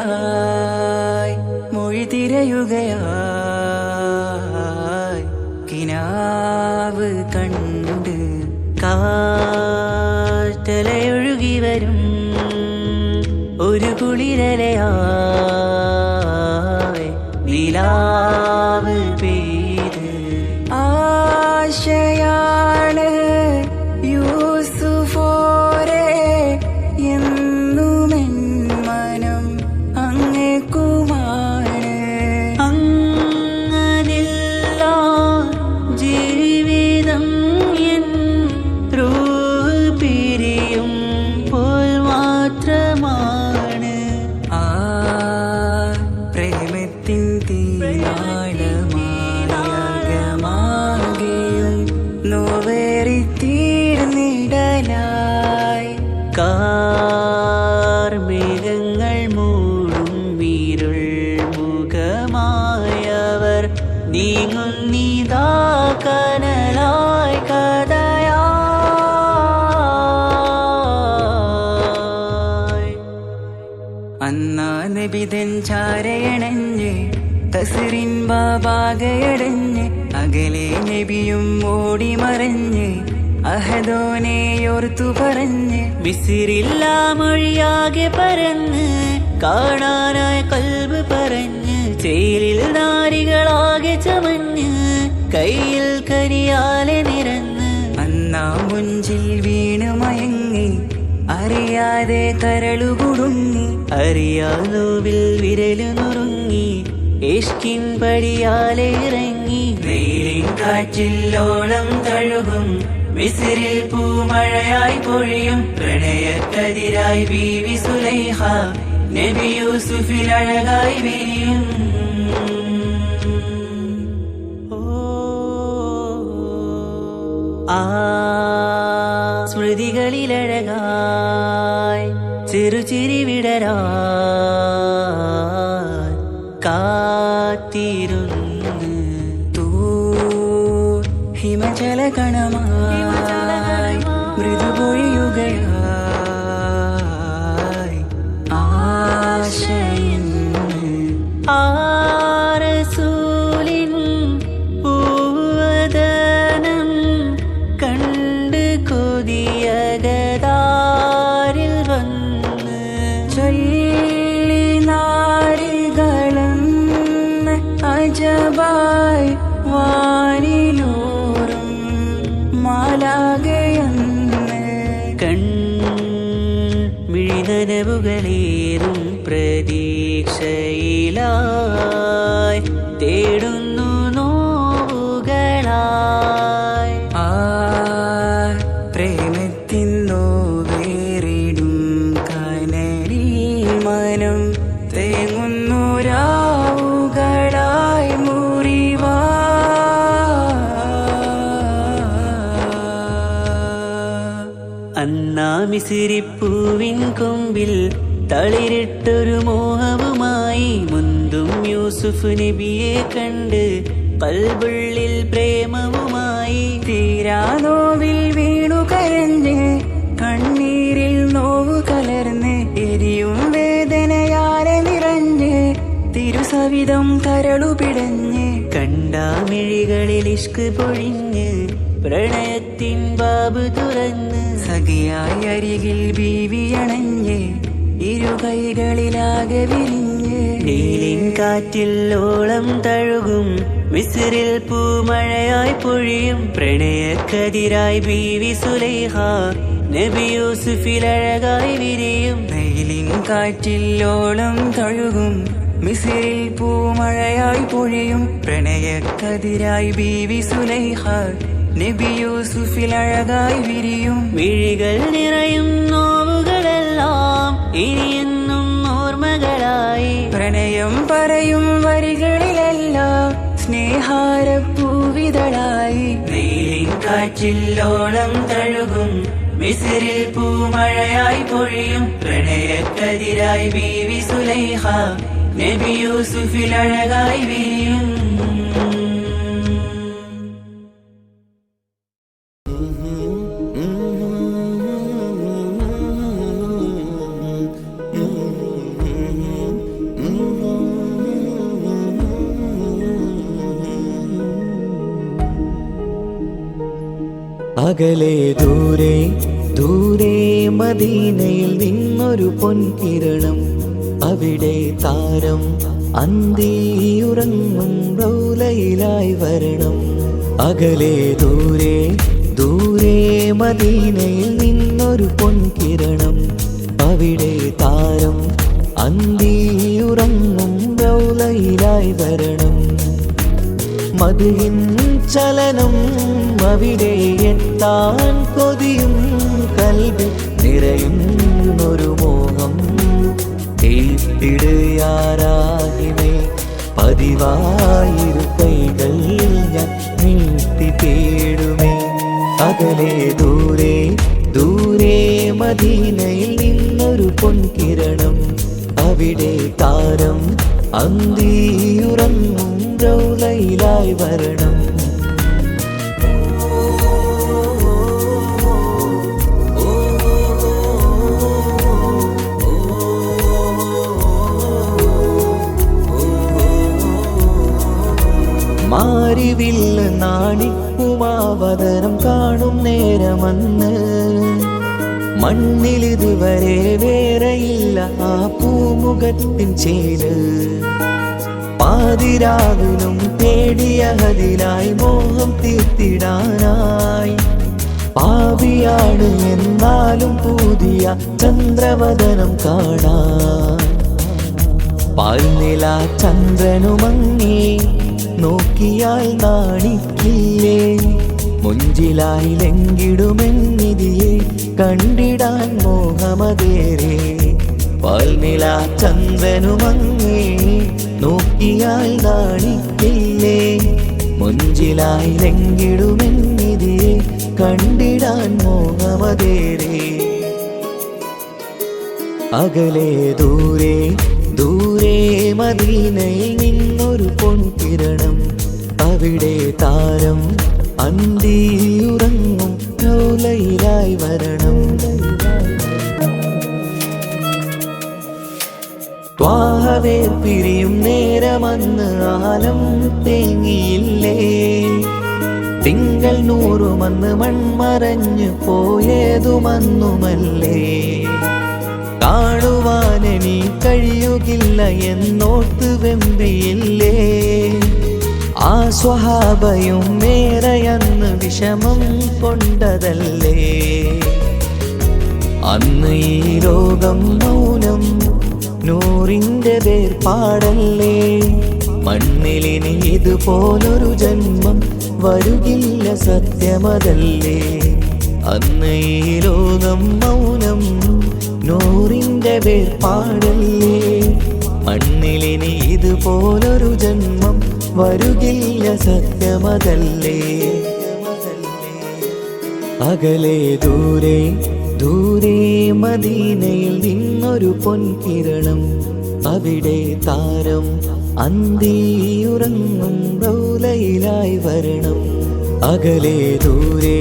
പകലിരവുകളായി മൊഴി തിരയുകയായി കിനാവ് കണ്ട് കാറ്റലയൊഴുകി വരും ഒരു കുളിരലയായി നിലാവ് പെയ്ത് ആശയാണ് യൂസുഫോരെ എന്നുമെൻ മനം അങ്ങേക്കുമാണ് അങ്ങനില്ല ജീവിതം എൻ റൂഹ് പിരിയും പോൽ മാത്രമാണ് ആ പ്രേമത്തിൻ തീനാളമാകെയും നോവേറിത്തീർന്നിടലായി കാർമേഘങ്ങൾ മൂടും വീരുൾ മുഖമായവർ നീങ്ങുന്നിതാ കനലായി കഥയായി അന്നാ നബിതൻ ചാരയണഞ്ഞ് കസറിൻ ബാബാകയടഞ്ഞ് അകലെ നബിയും ഓടി മറഞ്ഞ് അഹദോനെയോർത്തു പറഞ്ഞ് മിസിറില്ല മൊഴിയാകെ പരന്ന് കാണാനായി കൽബ് പറഞ്ഞ് ചേലിൽ നാരികളാകെ ചമഞ്ഞ് കയ്യിൽ കരിയാലെ നിരന്ന് അന്നാ മുഞ്ചിൽ വീണ് മയങ്ങി അറിയാതെ കരളുകുടുങ്ങി അറിയാലോവിൽ വിരലു നുറുങ്ങി ഇഷ്കിൻ പടിയാലെ ഇറങ്ങി വെയിലിൻ കാറ്റില്ലോളം തഴുകും മിസിറിൽ പൂമഴയായി പൊഴിയും പ്രണയക്കതിരായി ബീവി സുലൈഹ നബി യൂസുഫിൽ അഴകായി വിരിയും ആ സ്മൃതികളിലഴകായി ചെറുചിരി വിടരാ കാത്തിരുന്ന് ഹിമജല കണമായി മൃദുപൊഴിയുകയായി ആശയിൻ ആരസൂലിൻ പൂവദനം കണ്ട് കൊതിയകതാരിൽ വന്ന് ചൊല്ലി നാരികളെന്ന് അജബായി വാനിലൂറും മാലാകയെന്ന് മിഴിനനവുകളേറും പ്രതീക്ഷയിലായി തേടുന്നു നോവുകളായി ആ പ്രേമത്തിൻ നോവേറിടും കനലിൽ മനം തേങ്ങുന്നു രാവുകളായി മുറിവാ അന്നാ മിസിരിപ്പൂവിൻ കൊമ്പിൽ തളിരിട്ടൊരു മോഹവുമായി മുന്തും യൂസുഫ് നബിയെ കണ്ട് കൽബുള്ളിൽ പ്രേമവുമായി തീരാ നോവിൽ വീണു കരഞ്ഞ് കണ്ണീരിൽ നോവു കലർന്ന് എരിയും വേദനയാലെ നിറഞ്ഞ് തിരുസവിധം കരളു പിടഞ്ഞ് കണ്ടാമിഴികളിൽ ഇഷ്ക് പൊഴിഞ്ഞ് പ്രണയത്തിൻ ബാബ് തുറന്ന് സഖിയായി അരികിൽ ബീവി അണഞ്ഞ് ഇരുകൈകളിലാകെ വിരിഞ്ഞ് നീലിൻ കാറ്റില്ലോളം തഴുകും മിസിറിൽ പൂമഴയായി പൊഴിയും പ്രണയക്കതിരായി ബീവി സുലൈഹ നബി യൂസുഫിൽ അഴകായി വിരിയും വെയിലിൻ കാറ്റില്ലോളം തഴുകും മിസിറിൽ പൂമഴയായി പൊഴിയും പ്രണയക്കതിരായി ബീവി സുലൈഹ നബി യൂസുഫിൽ അഴകായി വിരിയും മിഴികൾ നിറയും നോവുകളെല്ലാം ഇനിയെന്നും ഓർമ്മകളായി പ്രണയം പറയും വരികളിലെല്ലാം സ്നേഹാരപ്പൂവിതളായി വെയിലിൻ കാറ്റില്ലോളം തഴുകും മിസിറിൽ പൂമഴയായി പൊഴിയും പ്രണയക്കതിരായി ബീവി സുലൈഹ നബി യൂസുഫിൽ അഴകായി വിരിയും അകലെ ദൂരെ ദൂരെ മദീനയിൽ നിന്നൊരു പൊൻകിരണം അവിടെ താരം അന്തിയുറങ്ങും റൗലയിലായി വരണം അകലെ ദൂരെ ദൂരെ മദീനയിൽ നിന്നൊരു പൊൻകിരണം അവിടെ താരം അന്തിയുറങ്ങും റൗലയിലായി വരണം മദിഹിൻ ചലനം അവിടെ എത്താൻ കൊതിയും കൽബിൽ നിറയുന്നൊരു മോഹം ഏറ്റിടുയാരാകിമേ പതിവായിരു കൈകൾ ഞാൻ നീട്ടി തേടുമേ അകലെ ദൂരെ ദൂരെ മദീനയിൽ നിന്നൊരു പൊൻകിരണം അവിടെ താരം അന്തിയുറങ്ങും റൗലയിലായി വരണം മാരിവില്ല് നാണിക്കുമാവതരം കാണും നേരമന്ന് മണ്ണിലിതുവരെ വേറെയില്ല ആ പൂമുഖത്തിൻ ചേല് പാതിരാവിലും തേടിയതിലായി മോഹം തീർത്തിടാനായി പാവിയാണ് എന്നാലും പുതിയ ചന്ദ്രവദനം കാണാൻ പാൽനില ചന്ദ്രനുമങ്ങി നോക്കിയാൽ നാണിക്കില്ലേ മുഞ്ചിലായി ലംഘിടുമെന്നിതിയെ കണ്ടിടാൻ മോഹമതേറെ പാൽനില ചന്ദ്രനുമങ്ങി നോക്കിയാൽ നാണിക്കില്ലേ മുഞ്ചിലായി ലംഘിടുമെന്നിതിയെ കണ്ടിടാൻ മോഹമതേറെ അകലെ ദൂരെ ദൂരെ മദീനയിൽ നിന്നൊരു പൊൻകിരണം അവിടെ താരം അന്തിയുറങ്ങും റൗലയിലായി വരണം ത്വാഹവേ പിരിയും നേരമന്ന് ആലം തേങ്ങിയില്ലേ തിങ്കൾ നൂറുമന്ന് മൺമറഞ്ഞു പോയതുമന്നുമല്ലേ കാണുവാനെനി കഴിയുകില്ല എന്നോർത്ത് വെമ്പിയില്ലേ ആ സ്വഹാബയും മേറയന്ന് വിഷമം കൊണ്ടതല്ലേ അന്ന് ഈ ലോകം മൗനം നൂറിൻ്റെ വേർപാടല്ലേ മണ്ണിലിനി ഇതുപോലൊരു ജന്മം വരുകില്ല സത്യമതല്ലേ അന്ന് ഈ ലോകം മൗനം നൂറിൻ്റെ വേർപാടല്ലേ മണ്ണിലിനി ഇതുപോലൊരു ജന്മം വരുകില്ല സത്യമതല്ലേ അകലെ ദൂരെ ദൂരെ മദീനയിൽ നിന്നൊരു പൊൻകിരണം അവിടെ താരം അന്തിയുറങ്ങും റൗലയിലായി വരണം അകലെ ദൂരെ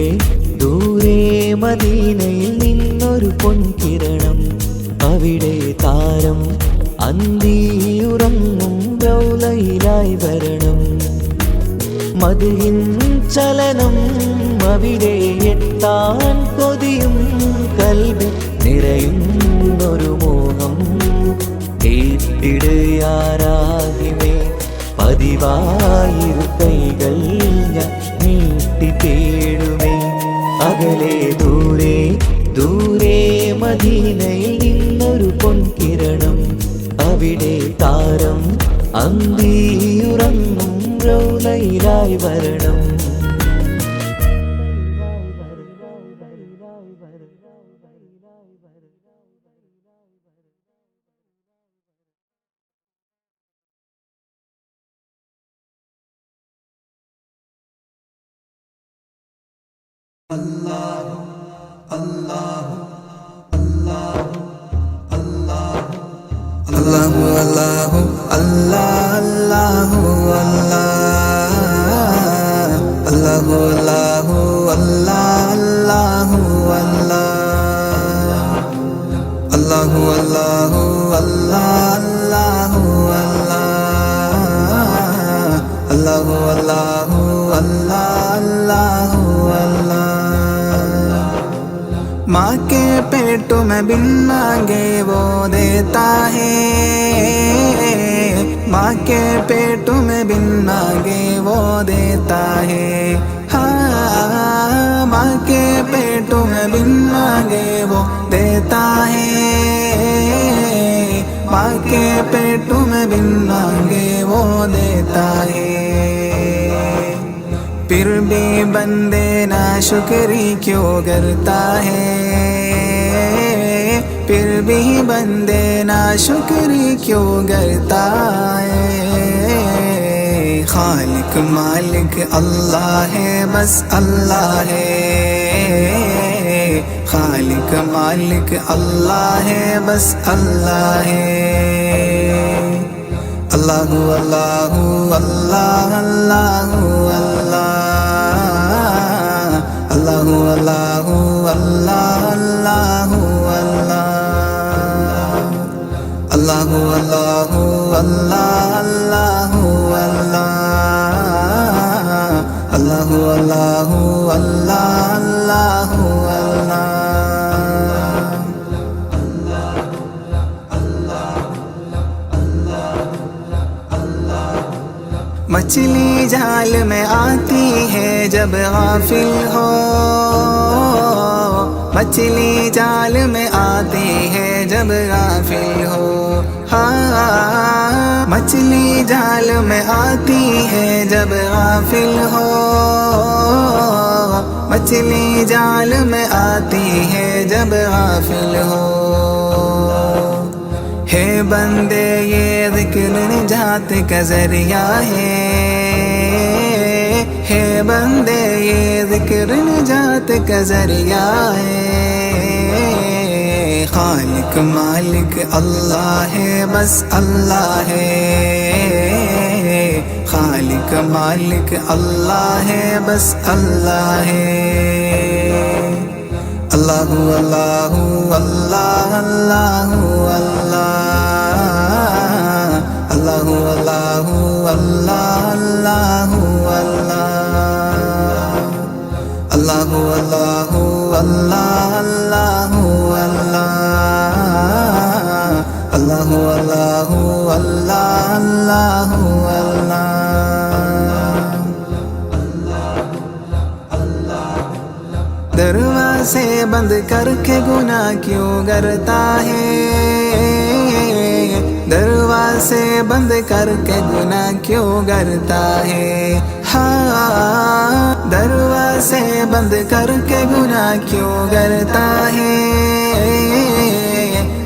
ദൂരെ മദീനയിൽ നിന്നൊരു പൊൻകിരണം അവിടെ താരം അന്തിയുറങ്ങും റൗലയിലായി വരണം മദിഹിൻ ചലനം അവിടെ എത്താൻ കൊതിയും കൽബിൽ നിറയുന്നൊരു മോഹം ഏറ്റിടുയാരാകിമേ പതിവായിരു കൈകൾ ഞാൻ നീട്ടി തേടുമേ അകലെ ദൂരെ ദൂരെ മദീനയിൽ നിന്നൊരു പൊൻകിരണം അവിടെ താരം അന്തിയുറങ്ങും റൗലയിലായി വരണം Allahu Allahu Allah Allahu Allah Allahu Allahu Allah Allahu Allah Allahu Allahu Allah Allahu Allah Allahu Allahu Allah Allahu Allah माँ के पेट में बिन मांगे वो देता है माँ के पेट में बिन मांगे वो देता है हाँ माँ के पेट में बिन मांगे वो देता है माँ के पेट में बिन मांगे वो देता है फिर भी बंदे ना शुक्री क्यों करता है फिर भी बंदे ना शुक्री क्यों करता है खालिक मालिक अल्लाह है बस अल्लाह है खालिक मालिक अल्लाह है बस अल्लाह है अल्लाहु अल्लाहु अल्लाह अल्लाहु अल्लाह अल्लाहु अल्लाहु अल्लाह अल्लाहु अल्लाह अल्लाहु अल्लाहु अल्लाह अल्लाहु अल्लाह अल्लाहु अल्लाहु अल्लाह अल्लाहु अल्लाह। मछली जाल में आती है जब गाफिल हो, मछली जाल में आती है जब गाफिल हो। हाँ, मछली जाल में आती है जब गाफिल हो, मछली जाल में आती है जब गाफिल हो। है बंदे ये ज़िक्र निजात का ज़रिया है बंदे ये ज़िक्र निजात का ज़रिया है। खालिक मालिक अल्लाह है बस अल्लाह है, खालिक मालिक अल्लाह है बस अल्लाह है। अल्लाहु अल्लाहु अल्लाह अल्लाहु अल्लाह, अल्लाहु अल्लाहु अल्लाह अल्लाहु अल्लाह, अल्लाहु अल्लाहु अल्लाह अल्लाहु अल्लाह, अल्लाहु अल्लाहु अल्लाह अल्लाहु अल्लाह। दरवाज़े बंद करके गुनाह क्यों करता है, दरवाज़े बंद करके गुनाह क्यों करता है। हाँ, दरवाज़े बंद करके गुनाह क्यों करता है,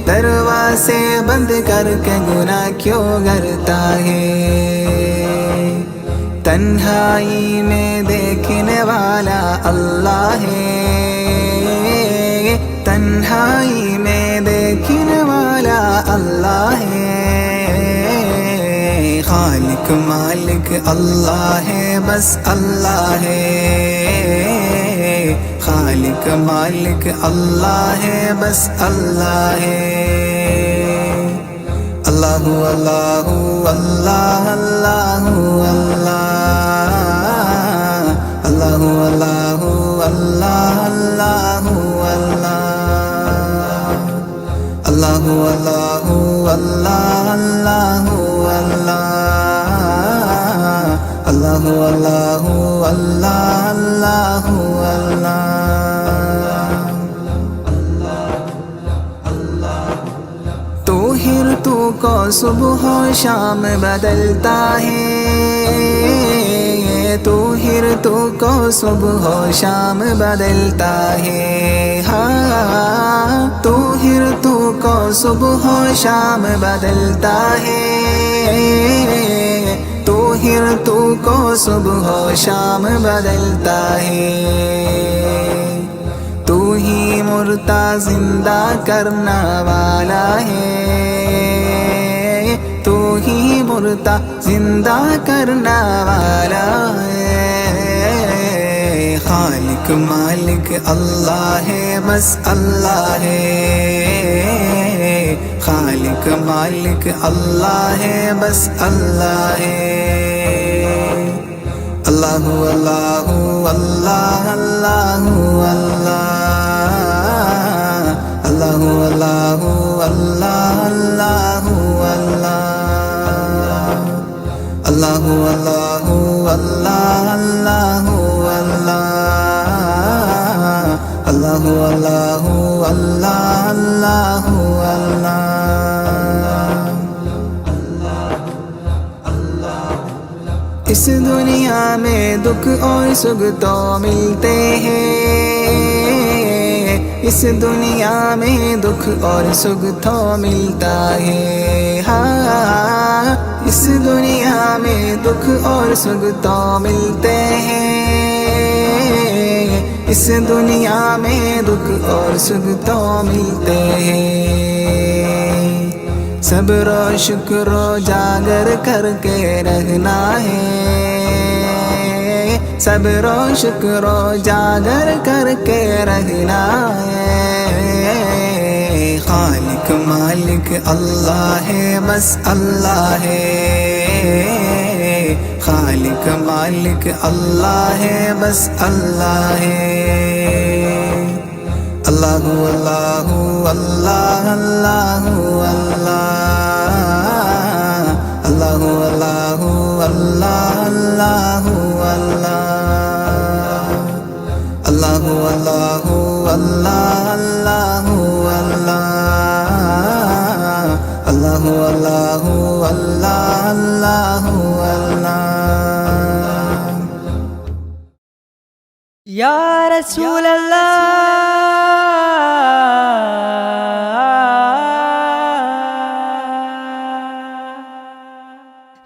दरवाज़े बंद करके गुनाह क्यों करता है। तन्हाई में देखने वाला अल्लाह है, तन्हाई में देखने वाला अल्लाह है। खालिक मालिक अल्लाह है बस अल्लाह है, खालिक मालिक अल्लाह है बस अल्लाह है। अल्लाहु अल्लाहु अल्लाह अल्लाहु अल्लाह, अल्लाहु अल्लाहु अल्लाह अल्लाहु अल्लाह, अल्लाहु अल्लाहु अल्लाह अल्लाहु अल्लाह, अल्लाहु अल्लाहु अल्लाह अल्लाहु अल्लाह। तू को सुबह शाम बदलता है, तू को सुबह शाम बदलता है। हाँ, तू को सुबह शाम बदलता है, तू को सुबह शाम बदलता है। तू ही मुर्दा जिंदा करना वाला है, तू ही मुर्दा जिंदा करना वाला है। खालिक मालिक अल्लाह है बस अल्लाह है, खालिक मालिक अल्लाह है बस अल्लाह है। अल्लाहु अल्लाहु अल्लाह अल्लाहु अल्लाह, अल्लाहु अल्लाहु अल्लाह अल्लाहु अल्लाह, अल्लाहु अल्लाहु अल्लाह अल्लाहु अल्लाह, अल्लाहु अल्लाहु अल्लाह अल्लाहु अल्लाह। इस दुनिया में दुख और सुख तो मिलते हैं, इस दुनिया में दुख और सुख तो मिलता है। हाँ, इस दुनिया में दुख और सुख तो मिलते हैं, इस दुनिया में दुख और सुख तो मिलते हैं। सब्र शुक्र जागर करके रहना है, सब्र शुक्र जागर करके रहना है। खालिक मालिक अल्लाह है बस अल्लाह है, खालिक मालिक मालिक अल्लाह है, बस अल्लाह है। अल्लाहु अल्लाहु अल्लाह अल्लाहु अल्लाह, अल्लाहु अल्लाहु अल्लाह अल्लाहु अल्लाह, अल्लाहु अल्लाहु अल्लाह अल्लाहु अल्लाह, अल्लाहु अल्लाहु अल्लाह अल्लाहु अल्लाह। या रसूल अल्लाह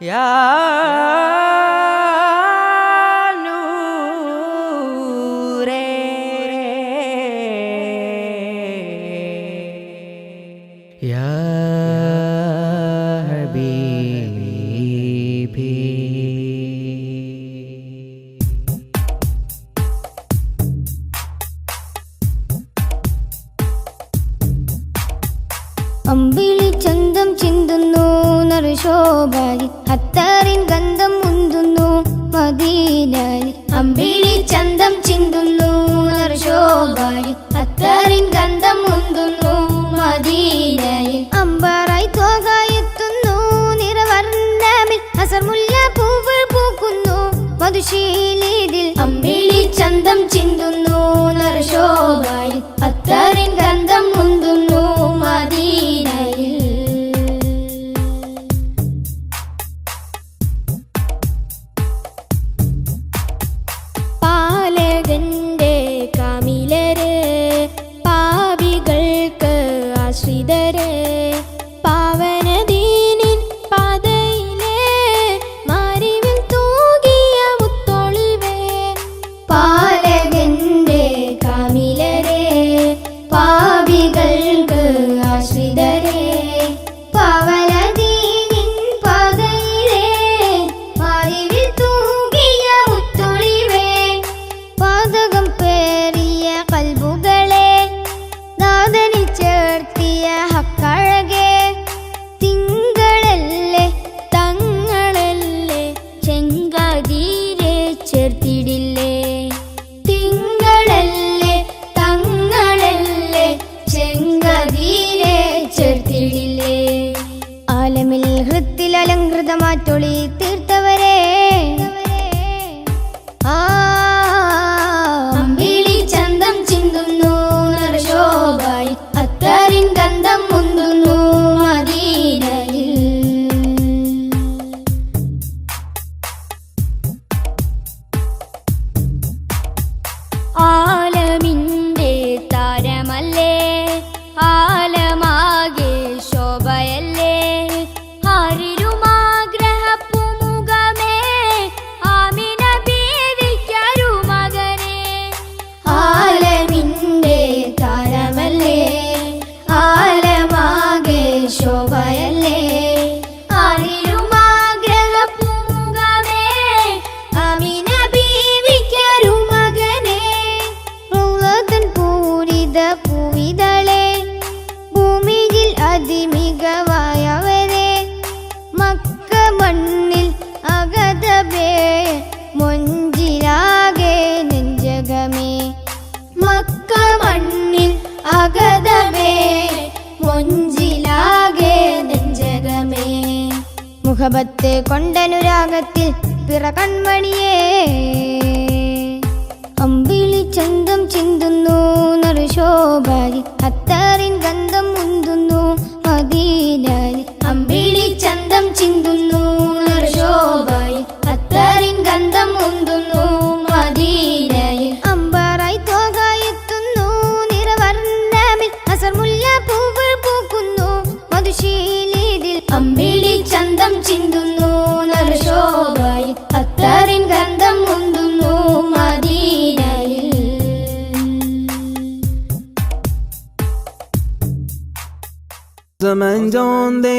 या नूरे या हबीबी। അമ്പിളി ചന്തം ചിന്തുന്നു നറുശോഭാരി, അത്തറിൻ ഗന്ധം മുന്തുന്നു മദീനയിൽ. അമ്പിളി ചന്തം ചിന്തുന്നു നറുശോഭാരി, അത്തറിൻ ഗന്ധം മുന്തുന്നു മദീനയിൽ. അമ്പറായി തോകായെത്തുന്നു നിറവർണ്ണമിൽ, അസർ മുല്ല പൂവ് പൂക്കുന്നു മധുശീലിതിൽ. അമ്പിളി ചന്തം ചിന്തുന്നു നറുശോഭാരി, അത്തറിൻ ഗന്ധം മുന്തുന്നു മദീനയിൽ. പാലകന്റെ കാമിലര്, പാപികൾക്ക് ആശ്രിതര്, പാവനദീനിൻ പാതയിലെ മാരിവിൽ തൂകിയ മുത്തൊളിവേ. പാലകന്റെ കാമിലരെ, പാപികൾക്ക് ആശ്രിതരെ, പാവനദീനിൻ പാതയിലെ മാരിവിൽ തൂകിയ മുത്തൊളിവേ. പാതകം പേറിയ കൽബുകളെ നാദനിൽ ചേർത്തിയ ഹക്കഴകെ, തിങ്കളല്ലേ തങ്ങളല്ലേ ചെങ്കാതീരെ ചേർത്തിടില്ലേ. തിങ്കളല്ലേ തങ്ങളല്ലേ ചെങ്കാതീരെ ചേർത്തിടില്ലേ. ആലമിൽ ഹൃത്തിൽ അലങ്കൃതമാറ്റൊളി തീർത്തവരെ, അമ്പിളി ചന്തം ചിന്തുന്നു നറുശോഭായി, അത്തറിൻ ഗന്ധം മുന്തുന്നു മദീനയിൽ. ആലമിന്റെ താരമല്ലേ, ആലമാകെ ശോഭയല്ലേ, ആരിലുമാഗ്രഹപ്പുമുഖമേ ആമിന ബീവിക്കരുമകനെ. ആലമിന്റെ താരമല്ലേ, ആലമാകെ ശോഭയല്ലേ, ആരിലുമാഗ്രഹപ്പുമുഖമേ ആമിന ബീവിക്കരുമകനെ. റൗളതൻ പൂരിത പൂവിതളെ, ഭൂമിയിൽ അതിമികവായവരെ, മക്ക മണ്ണിൽ അഗതബേ മൊഞ്ചിലാകെ നെഞ്ചകമേ. മക്ക മണ്ണിൽ അഗതബേ മൊഞ്ചിലാകെ നെഞ്ചകമേ. മുഹബത്ത് കൊണ്ടനുരാഗത്തിൽ പിറ കൺമണിയേ, അമ്പിളി ചന്തം ചിന്തുന്നു നറുശോഭാരി, അത്തറിൻ ഗന്ധം മുന്തുന്നു മദീനയിൽ. അമ്പിളി ചന്തം ചിന്തുന്നു നറുശോഭാരി, അത്തറിൻ ഗന്ധം മുന്തുന്നു മദീനയിൽ. അമ്പറായി തോകായെത്തുന്നു നിറവർണ്ണമിൽ, അസർ മുല്ല പൂവ് പൂക്കുന്നു മധുശീലിതിൽ. അമ്പിളി ചന്തം ചിന്തുന്നു നറുശോഭാരി, അത്തറിൻ ഗന്ധം മുന്തുന്നു മദീനയിൽ. zaman jonde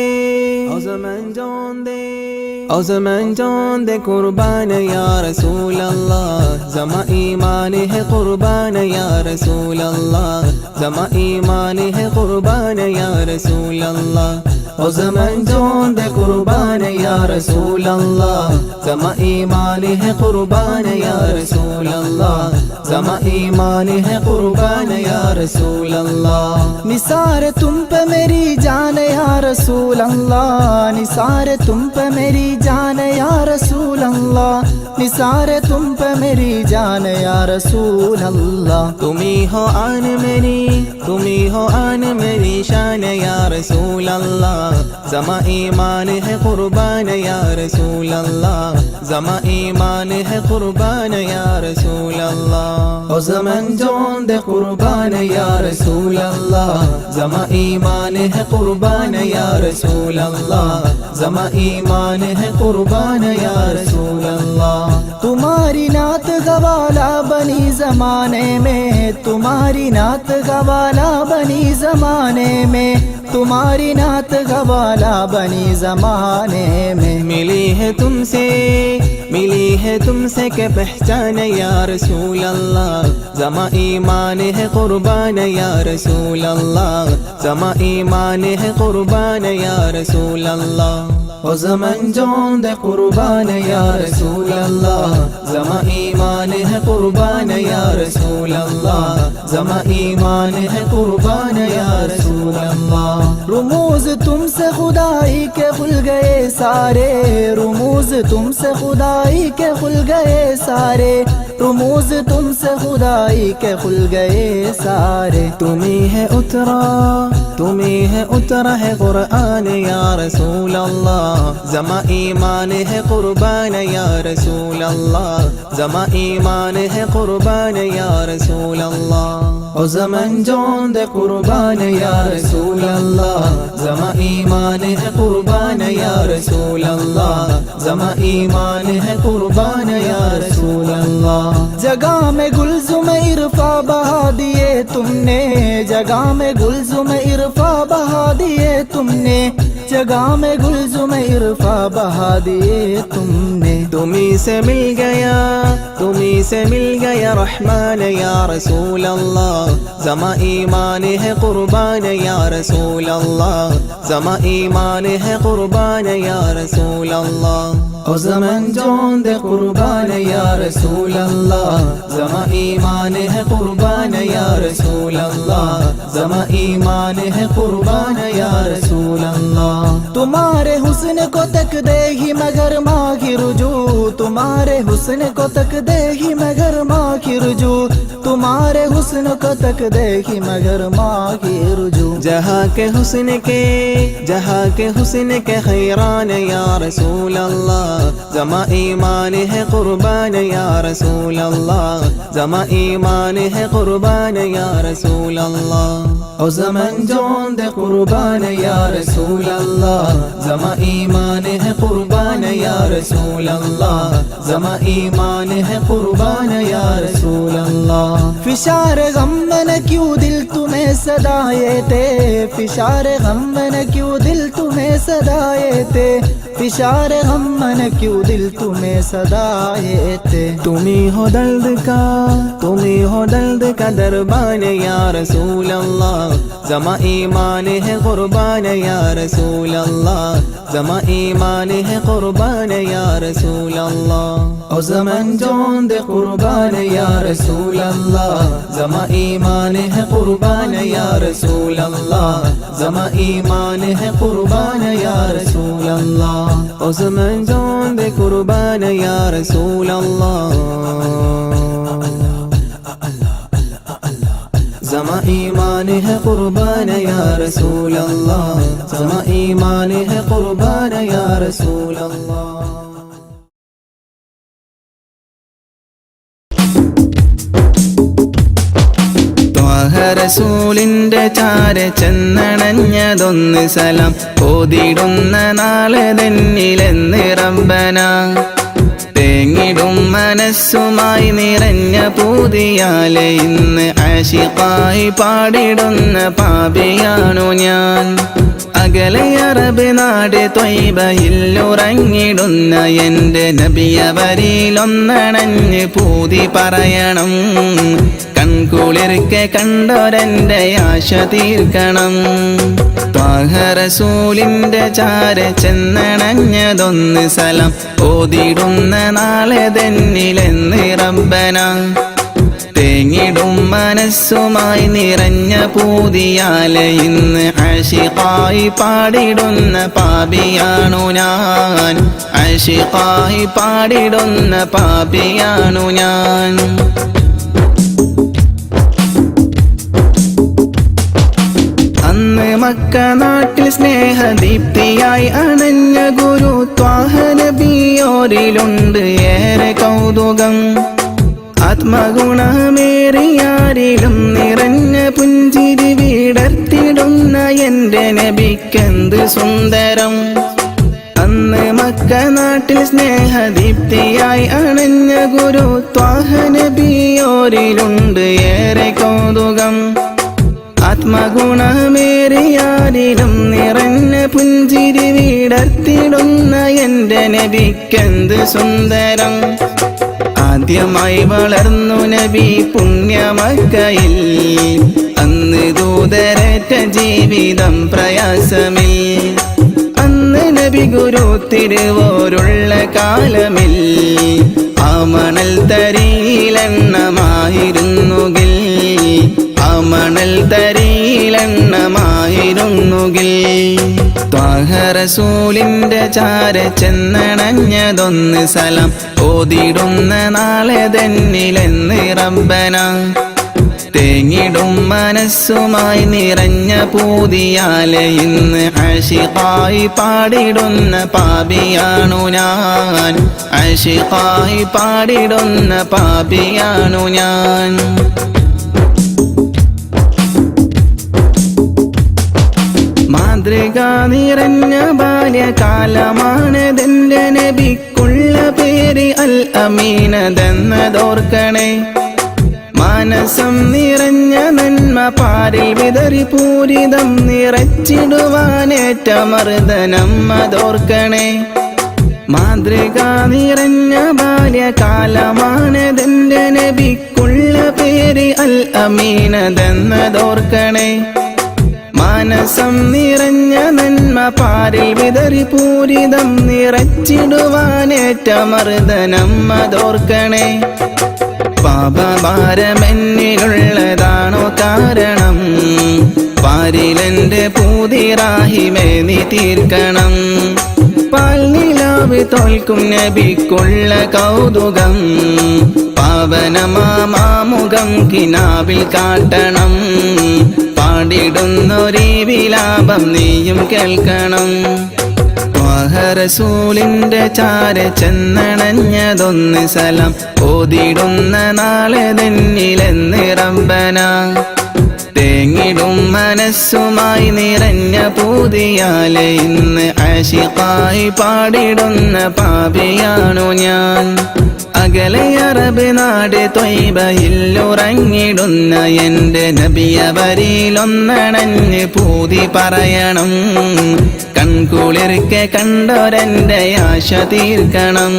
o zaman jonde qurbana ya rasul allah, zama iman hai qurbana ya rasul allah, zama iman hai qurbana ya rasul allah. ओ ज़मान जोन दे कुर्बान या रसूल अल्लाह, ज़मा ईमान है कुर्बान या रसूल अल्लाह, ज़मा ईमान है कुर्बान या रसूल अल्लाह। निसार तुम पे मेरी जान या रसूल अल्लाह, निसार तुम पे मेरी जान या रसूल अल्लाह, निसार तुम पे मेरी जान या रसूल अल्लाह। तुम्ही हो आन मेरी, तुम्ही हो आन मेरी शान या रसूल अल्लाह, ज़मा ईमान है कुर्बान या रसूल अल्लाह, ज़मा ईमान है कुर्बान या रसूल अल्लाह। ओ ज़मान जोन दे कुर्बान या रसूल अल्लाह, ज़मा ईमान है कुर्बान या रसूल अल्लाह, ज़मा ईमान है कुर्बान या रसूल अल्लाह। तुम्हारी नात गवाला बनी ज़माने में, तुम्हारी नात गवाला बनी ज़माने में, तुम्हारी नात गवाला बनी ज़माने में। मिली है तुमसे, मिली है तुमसे के पहचान या रसूल अल्लाह, ज़मा ईमान है कुर्बान या रसूल अल्लाह, ज़मा ईमान है कुर्बान या रसूल अल्लाह। ओ ज़मान जोन दे कुर्बान या रसूल अल्लाह, ज़मा ईमान है कुर्बान या रसूल अल्लाह, ज़मा ईमान है कुर्बान या रसूल अल्लाह। रुमूज़ तुमसे खुदाई के खुल गए सारे, रुमूज़ तुमसे खुदाई के खुल गए सारे, रुमूज़ तुमसे खुदाई के खुल गए सारे। तुम्ही है उतरा, तुम्ही है उतरा है कुरान या रसूल अल्लाह, ज़मा ईमान है कुर्बान या रसूल अल्लाह, ज़मा ईमान है कुर्बान या रसूल अल्लाह। ओ ज़मान जोन दे कुर्बान या रसूल अल्लाह, ज़मा ईमान है कुर्बान या रसूल अल्लाह, ज़मा ईमान है कुर्बान या रसूल अल्लाह। जगह में गुलज़ुम इरफा बहा दिए तुमने, जगह में गुलज़ुम इरफा बहा दिए तुमने, जगह में गुलज़ुम इरफा बहा दिए तुमने। तुम्ही से मिल गया, तुम्ही से मिल गया रहमान या रसूल अल्लाह, ज़मा ईमान है कुर्बान या रसूल अल्लाह, ज़मा ईमान है कुर्बान या रसूल अल्लाह। ओ ज़मान जोन दे कुर्बान या रसूल अल्लाह, ज़मा ईमान है कुर्बान या रसूल अल्लाह, ज़मा ईमान है कुर्बान या रसूल अल्लाह। तुम्हारे हुस्न को तक दे ही मगर माँ की रुजू, तुम्हारे हुस्न को तक दे ही मगर माँ की रुजू, तुम्हारे हुस्न को तक दे ही मगर माँ की रुजू। जहाँ के हुस्न के, जहाँ के हुस्न के खैरान या रसूल अल्लाह, ज़मा ईमान है कुर्बान या रसूल अल्लाह, ज़मा ईमान है कुर्बान या रसूल अल्लाह। ओ ज़मान जोन दे कुर्बान या रसूल अल्लाह, ज़मा ईमान है कुर्बान या रसूल अल्लाह, ज़मा ईमान है कुर्बान या रसूल अल्लाह। फिशार गम न क्यों दिल तुम्हें सदाए थे, फिशार गम न क्यों दिल तुम्हें सदाए थे, फिशार गम न क्यों दिल तुम्हें सदाए थे। तुम्ही हो दर्द का, तुम्ही हो दर्द का दरबान या रसूल अल्लाह, ज़मा ईमान है कुर्बान या रसूल अल्लाह, ज़मा ईमान है कुर्बान या रसूल अल्लाह। ओ ज़मान जोन दे कुर्बान या रसूल अल्लाह, ज़मा ईमान है कुर्बान या रसूल अल्लाह, ज़मा ईमान है कुर्बान या रसूल अल्लाह। ओ ज़मान जोन दे कुर्बान या रसूल अल्लाह, ज़मा ईमान है कुर्बान या रसूल अल्लाह, ज़मा ईमान है कुर्बान या रसूल अल्लाह। റസൂലിന്റെ ചാരെ ചെന്നണഞ്ഞതൊന്ന് സലാം ഓതിടുന്ന നാളെ തന്നിലെന്ന് റബ്ബന തേങ്ങിടും മനസ്സുമായി നിറഞ്ഞ പൂതിയാലെ ഇന്ന് ആശിഖായി പാടിടുന്ന പാപിയാണു ഞാൻ. അകലെ അറബ് നാട് ത്വയ്ബയിലുറങ്ങിടുന്ന എൻ്റെ നബിയവരിലൊന്നണഞ്ഞ് പൂതി പറയണം. കൺകുളിർക്കെ കണ്ടോരെന്റെ ആശ തീർക്കണം. ത്വാഹ റസൂലിന്റെ ചാര ചെന്നണഞ്ഞതൊന്ന് സലം ഓതിടുന്ന നാളെ തന്നിലെന്ന് റബ്ബന. തേങ്ങിടും മനസ്സുമായി നിറഞ്ഞ പൂതിയാലെ ഇന്ന് ആശിഖായി പാടിടുന്ന പാപിയാണു ഞാൻ. ആശിഖായി പാടിടുന്ന പാപിയാണു ഞാൻ. അന്ന് മക്ക നാട്ടിൽ സ്നേഹദീപ്തിയായി അണഞ്ഞ ഗുരു ത്വാഹ നബിയോരിലുണ്ട് ഏറെ കൗതുകം. ആത്മഗുണമേറിയാരിലും നിറഞ്ഞ പുഞ്ചിരി വിടർത്തിടുന്ന എന്റെ നബിക്കെന്ത് സുന്ദരം. അന്ന് മക്ക നാട്ടിൽ സ്നേഹദീപ്തിയായി അണഞ്ഞ ഗുരു ത്വാഹ നബിയോരിലുണ്ട് ഏറെ കൗതുകം. ആത്മഗുണമേറിയാരിലും നിറഞ്ഞ പുഞ്ചിരി വിടർത്തിടുന്ന എന്റെ നബിക്കെന്ത് സുന്ദരം. ആദ്യമായി വളർന്നു നബി പുണ്യമക്കയിൽ, അന്ന് ദൂതരറ്റ ജീവിതം പ്രയാസമിൽ. അന്ന് നബി ഗുരു തിരുവോരുള്ള കാലമിൽ ആ മണൽ തരിയിലെണ്ണമായിരുന്നുകിൽ, ആ മണൽ തരിയിലെണ്ണമായിരുന്നുകിൽ. ത്വാഹ റസൂലിന്റെ ചാര ചെന്നണഞ്ഞതൊന്ന് സലം ഓതിടുന്ന നാളെ തന്നിലെന്ന് റബ്ബന. തേങ്ങിടും മനസ്സുമായി നിറഞ്ഞ പൂതിയാലെ ഇന്ന് ആശിഖായി പാടിടുന്ന പാപിയാണു ഞാൻ. ആശിഖായി പാടിടുന്ന പാപിയാണു ഞാൻ. മാതൃക നിറഞ്ഞ ബാല്യകാലമാണതെന്റെ നബിക്കുള്ള പേര് അൽ അമീനതെന്നതോർക്കണേ. മാനസം നിറഞ്ഞ നന്മ പാരിൽ വിതറി പൂരിതം നിറച്ചിടുവാനേറ്റ മർദ്ദനം അതോർക്കണേ. മാതൃക നിറഞ്ഞ ബാല്യകാലമാണതെന്റെ നബിക്കുള്ള പേര് അൽ അമീനതെന്നതോർക്കണേ. മാനസം നിറഞ്ഞ നന്മ പാരിൽ വിതറി പൂരിതം നിറച്ചിടുവാനേറ്റ മർദ്ദനം അതോർക്കണേ. പാപഭാരമെന്നിലുള്ളതാണോ കാരണം, പാരിലെന്റെ പൂതിറാഹിമേ നീ തീർക്കണം. പാൽ നിലാവ് തോൽക്കും നബിക്കുള്ള കൗതുകം, പാവനമാമുഖം കിനാവിൽ കാട്ടണം. പാടിടുന്നൊരീ വിലാപം നീയും കേൾക്കണം. ത്വാഹ റസൂലിന്റെ ചാര ചെന്നണഞ്ഞതൊന്ന് സലം ഓതിടുന്ന നാളെ തന്നിലെന്ന് റബ്ബന. തേങ്ങിടും മനസ്സുമായി നിറഞ്ഞ പൂതിയാലെ ഇന്ന് ആശിഖായി പാടിടുന്ന പാപിയാണു ഞാൻ. അകലെ അറബ് നാട് ത്വയ്ബയിൽ ഉറങ്ങിടുന്ന എന്റെ നബിയവരിലൊന്നണഞ്ഞ് പൂതി പറയണം. കൺകുളിർക്കെ കണ്ടോരെന്റെ ആശ തീർക്കണം.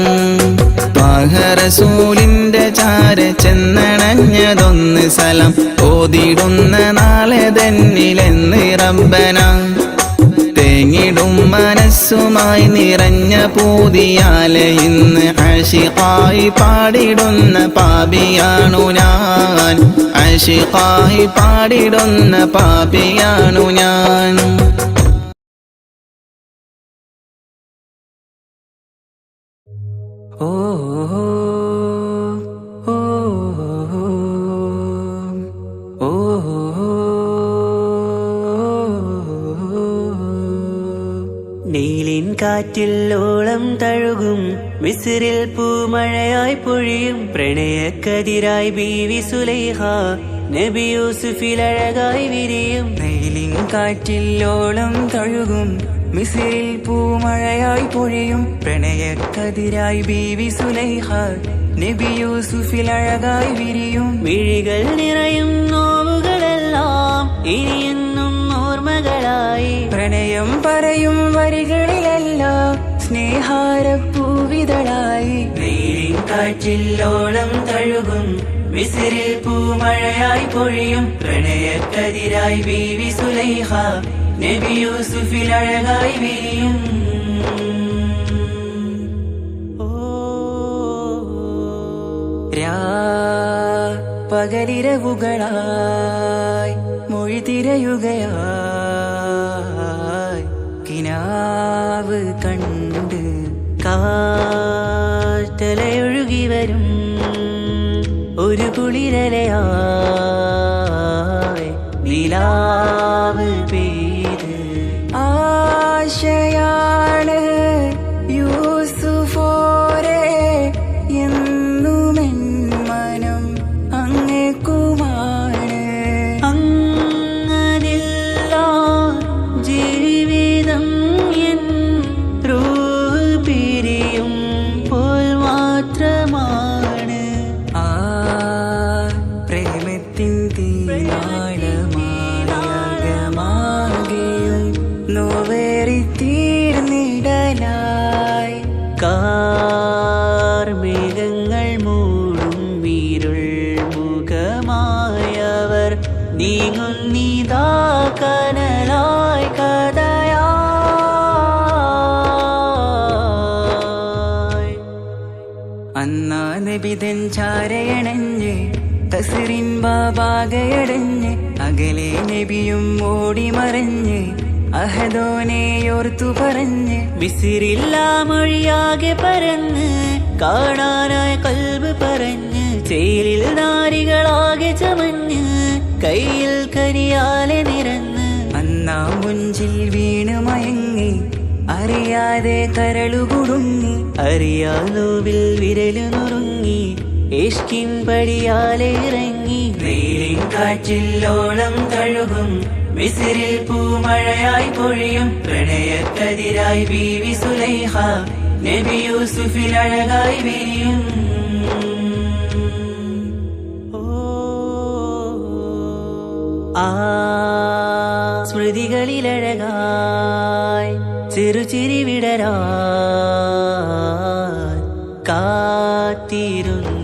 ത്വാഹ റസൂലിന്റെ ചാര ചെന്നണഞ്ഞതൊന്ന് സലം ഓതിടുന്ന നാളെ തന്നിലെന്ന് റബ്ബന. തേങ്ങിടും മനസ്സുമായി നിറഞ്ഞ പൂതിയാലെ ഇന്ന് ആശിഖായി പാടിടുന്ന പാപിയാണു ഞാൻ. ആശിഖായി പാടിടുന്ന പാപിയാണു ഞാൻ. ഓ ഓ ഓ നീലിൻ കാറ്റിൽ ഓളം തഴുകും മിസ്രിൽ പൂമഴയായി പൊഴിയും പ്രണയക്കതിരായി ബീവി സുലൈഹ നബി യൂസുഫിലഴകായി വിരിയും. നീലിൻ കാറ്റില്ലോളം തഴുകും മിസ്രിൽ പൂമഴയായി പൊഴിയും പ്രണയക്കതിരായി ബീവി സുലൈഹ നബി യൂസുഫിൽ അഴകായി വിരിയും. മിഴികൾ നിറയും നോവുകളെല്ലാം ഇനിയെന്നും ഓർമ്മകളായി പ്രണയം പറയും വരികളിലെല്ലാം സ്നേഹാരപ്പൂവിതളായി. നീലിൻ കാറ്റില്ലോളം തഴുകും മിസ്രിൽ പൂമഴയായി പൊഴിയും പ്രണയക്കതിരായി ബീവി സുലൈഹ നബി യൂസുഫിൽ അഴകായി വിരിയും പകലിരവുകളായി മൊഴി തിരയുകയായി കിനാവ് കണ്ട് കാറ്റലയൊഴുകി വരും ഒരു കുളിരലയായി നിലാവ് പെയ്ത് ആശയാണ് യൂസുഫോരെ എന്നുമെൻ മനം അങ്ങേക്കുമാണ് അങ്ങനില്ല ജീവിതം എൻ റൂഹ് പിരിയും പോൽ മാത്രമാണ് ആ പ്രേമത്തിൻ തീരാളമാകമാകെയും നോവേറി തീർന്നിടലായി കാർമേഘങ്ങൾ മൂടും ഇരുൾ മുഖമായവർ നീങ്ങുന്നിതാ കനലായി കഥയായി അന്നാ നബിതൻ ചാരയണഞ്ഞ് തസ്റിൻ ബാബാകയടഞ്ഞ് അകലെ നബിയും ഓടി മറഞ്ഞ് അഹദോനെയോർത്തു പറഞ്ഞ് മിസിറില്ല മൊഴിയാകെ പരന്ന് കാണാനായ കൽബ് പറഞ്ഞ് ചേലിൽ നാരികളാകെ ചമഞ്ഞ് കയ്യിൽ കരിയാലെ നിരന്ന് അന്നാ മുഞ്ചിൽ വീണ് മയങ്ങി അറിയാതെ കരളുകുടുങ്ങി അറിയാലോവിൽ വിരലു നുറുങ്ങി ഇഷ്കിൻ പടിയാലെ ഇറങ്ങി വെയിലിൻ കാറ്റില്ലോളം തഴുകും മിസ്രിൽ പൂമഴയായി പൊഴിയും പ്രണയക്കതിരായി ബീവി സുലൈഹ നബി യൂസുഫിൽ അഴകായി വിരിയും ആ സ്മൃതികളിലഴകായി ചെറുചിരി വിടരാൻ കാത്തിരുന്ന്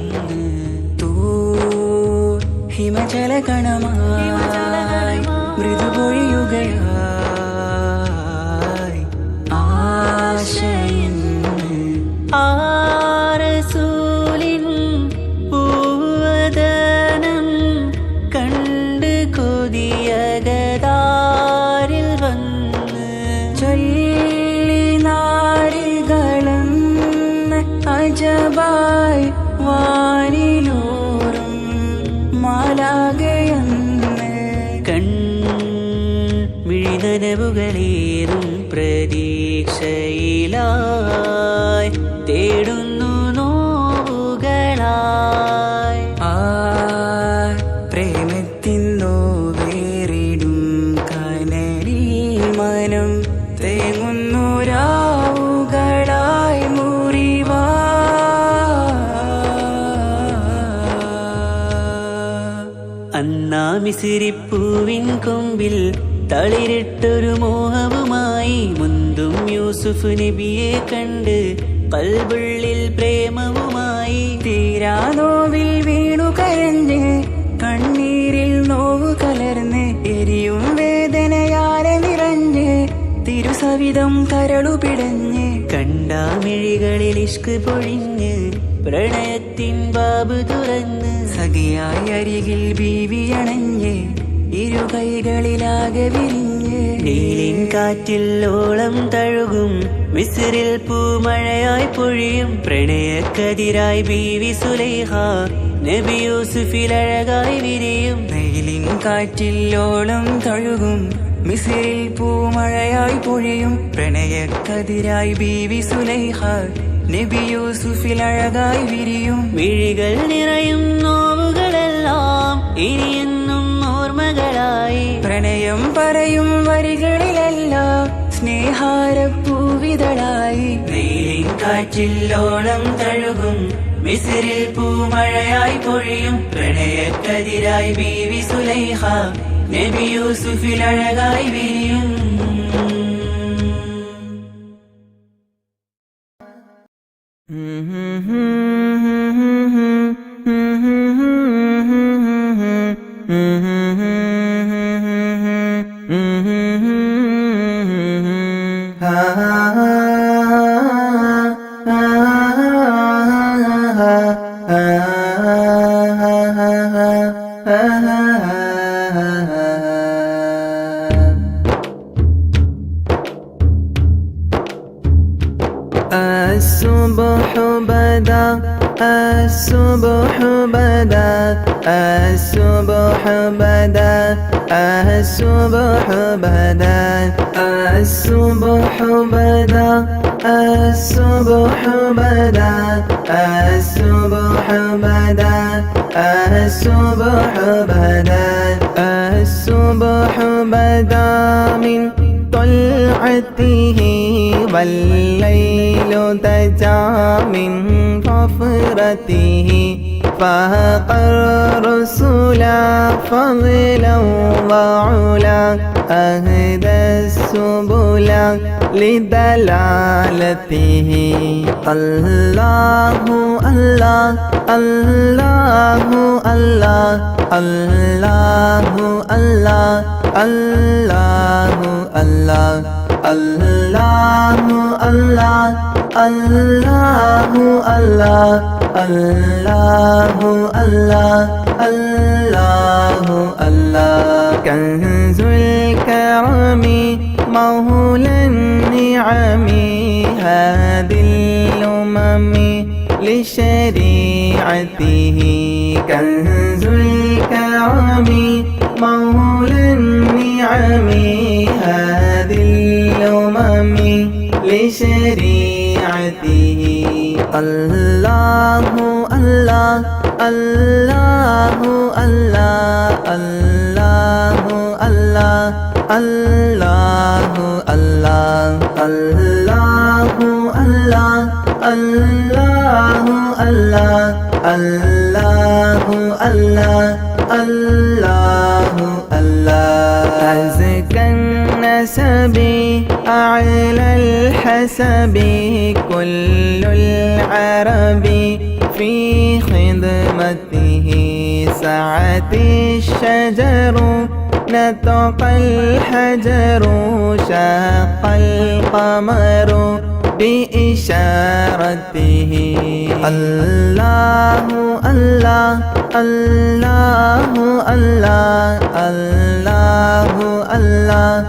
ഹിമജല കണമായി മൃദുപൊഴിയുകയായി ആശയിന്ന് ആരസൂലിൻ പൂവദനം കണ്ട് കൊതിയകതാരിൽ വന്ന് ചൊല്ലി നാരികളെന്ന് അജബായി വാനിലൂറും മാലാകയെന്ന് മിഴിനനവുകളേറും പ്രതീക്ഷയിലായി തേടുന്നു നോവുകളായി ആ പ്രേമത്തിൻ നോവേറിടും കനലിൽ മനം തേങ്ങുന്നു രാവുകളായി മുറിവാ അന്നാ മിസിരിപ്പൂവിൻ കൊമ്പിൽ തളിരിട്ടൊരു മോഹവുമായി മുന്തും യൂസുഫ് നബിയെ കണ്ട് കൽബുള്ളിൽ പ്രേമവുമായി തീരാ നോവിൽ വീണു കരഞ്ഞ് കണ്ണീരിൽ നോവ് കലർന്ന് എരിയും വേദനയാലെ നിറഞ്ഞ് തിരുസവിധം കരളു പിടഞ്ഞ് കണ്ടാമിഴികളിൽ ഇഷ്ക് പൊഴിഞ്ഞ് പ്രണയത്തിൻ ബാബ് തുറന്ന് സഖിയായി അരികിൽ ബീവിയണഞ്ഞ് ഇരു കൈകളിലാകെ വിരിഞ്ഞ് നീലിൻ കാറ്റില്ലോളം തഴുകും മിസ്രിൽ പൂമഴയായി പൊഴിയും പ്രണയക്കതിരായി ബീവി സുലൈഹ നബി യൂസുഫിൽ അഴകായി വിരിയും വെയിലിൻ കാറ്റില്ലോളം തഴുകും മിസ്രിൽ പൂമഴയായി പൊഴിയും പ്രണയക്കതിരായി ബീവി സുലൈഹ നബി യൂസുഫിൽ അഴകായി വിരിയും മിഴികൾ നിറയും നോവുകളെല്ലാം ഇനിയെന്നും ഓർമ്മകളായി പ്രണയം പറയും വരികളിലെല്ലാം സ്നേഹാരപ്പൂവിതളായി വെയിലിൻ കാറ്റില്ലോളം തഴുകും മിസ്രിൽ പൂമഴയായി പൊഴിയും പ്രണയക്കതിരായി ബീവി സുലൈഹ നബി യൂസുഫിൽ അഴകായി വിരിയും Mm-hmm. الصبح بدا الصبح بدا الصبح بدا الصبح بدا الصبح بدا الصبح بدا الصبح بدا الصبح بدا من طلعته والليل دجا من غفرته فاق الرسل فضلا وعلا أهدى السبل لدلالته الله الله الله الله الله الله الله الله الله الله الله الله الله الله الله الله كنز الكرم مولى النعم هادي الأمم لشريعته كنز الكرم مولى النعم هادي الأمم لشريعته الله الله الله الله الله الله الله الله الله الله الله الله الله الله الله الله أزكى النسب أعلى الحسب كل العرب في خدمته سعت الشجر نطق الحجر شاق القمر بإشارته الله الله الله الله الله الله الله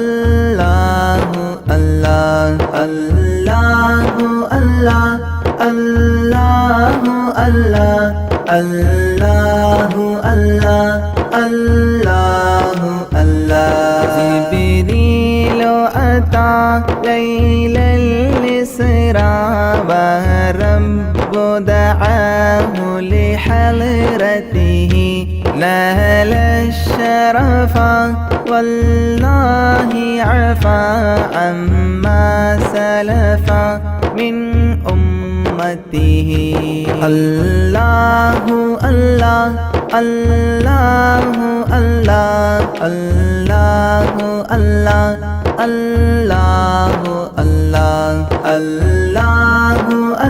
الله الله الله الله الله الله الله الله الله جبريل أتى ليل الإسراء والرب دعاه لحضرته نال الشرف والله عفا عما سلف من أمته الله الله الله الله الله الله الله الله الله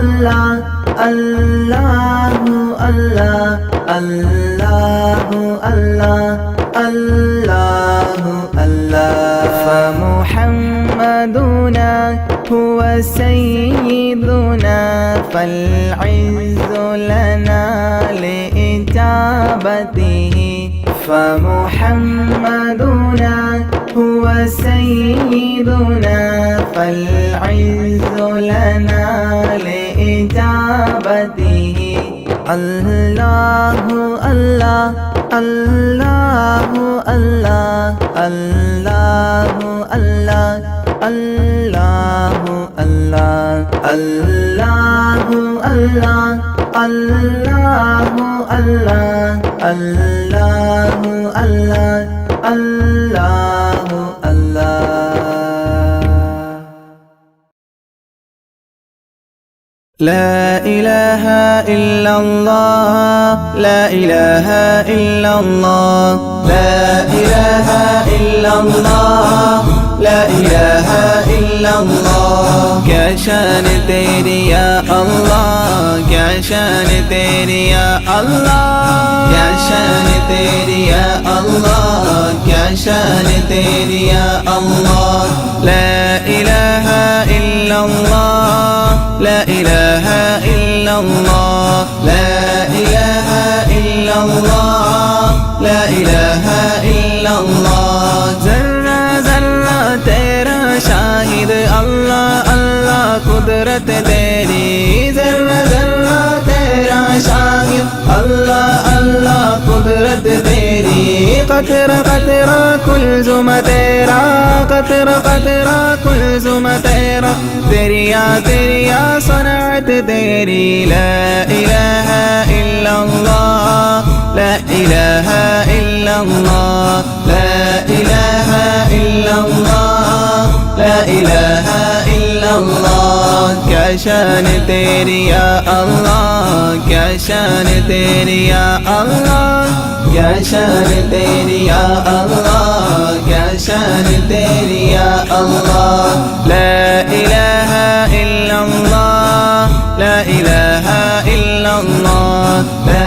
الله الله الله الله الله الله الله فمحمدنا هو سيدنا فالعز لنا لإجابته فمحمدنا هو سيدنا فالعز لنا لإجابته الله الله الله الله الله الله الله الله الله الله الله الله الله الله الله الله لا إله إلا الله لا إله إلا الله لا إله إلا الله لا إله إلا الله क्या शान तेरी या अल्लाह क्या शान तेरी या अल्लाह क्या शान तेरी या अल्लाह क्या शान तेरी या अल्लाह ला इलाहा इल्लल्लाह لا إله إلا الله لا إله إلا الله لا إله إلا الله ذرة ذرة तेरा शाहिद अल्लाह अल्लाह खुदा कुदरत तेरी जर्रा जर्रा तेरा शागिर अल्लाह अल्लाह कुदरत तेरी कतरा कतरा कुल्जुम तेरा कतरा कतरा कुल्जुम तेरा तेरिया तेरिया सनअत तेरी ला इलाहा इल्लल्लाह ला इलाहा इल्लल्लाह ला इलाहा इल्लल्लाह ला इलाहा इल्लल्लाह क्या शान तेरी या अल्लाह क्या शान तेरी या अल्लाह क्या शान तेरी या अल्लाह क्या शान तेरी या अल्लाह ला इलाहा इल्लल्लाह ला इलाहा इल्लल्लाह ला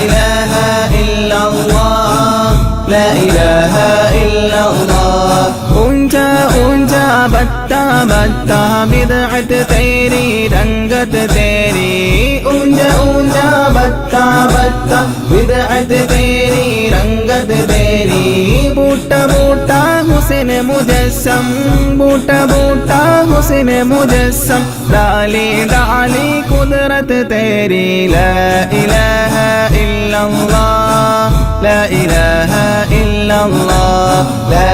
इलाहा इल्लल्लाह ला इलाहा इल्लल्लाह ऊंचा ऊंचा बत्ता बत्ता बिदअत तेरी रंगत तेरी ऊंचा ऊंचा बत्ता बत्ता बिदअत तेरी रंगत तेरी बूटा बूटा हुस्न मुजस्सम बूटा बूटा हुस्न मुजस्सम डाली डाली कुदरत तेरी ला इलाहा इल्लल्लाह ला इलाहा इल्लल्लाह ला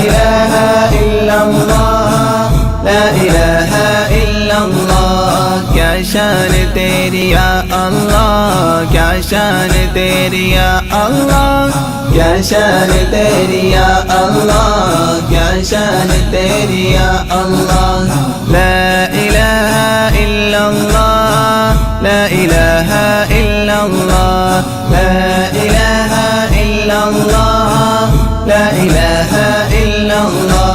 इलाहा इल्लल्लाह ला इलाहा इल्लल्लाह क्या शान तेरी या अल्लाह क्या शान तेरी या अल्लाह क्या शान तेरी या अल्लाह क्या शान तेरी या अल्लाह ला इलाहा इल्लल्लाह ला इलाहा इल्लल्लाह ला इलाहा इल्लल्लाह ला इलाहा इल्लल्लाह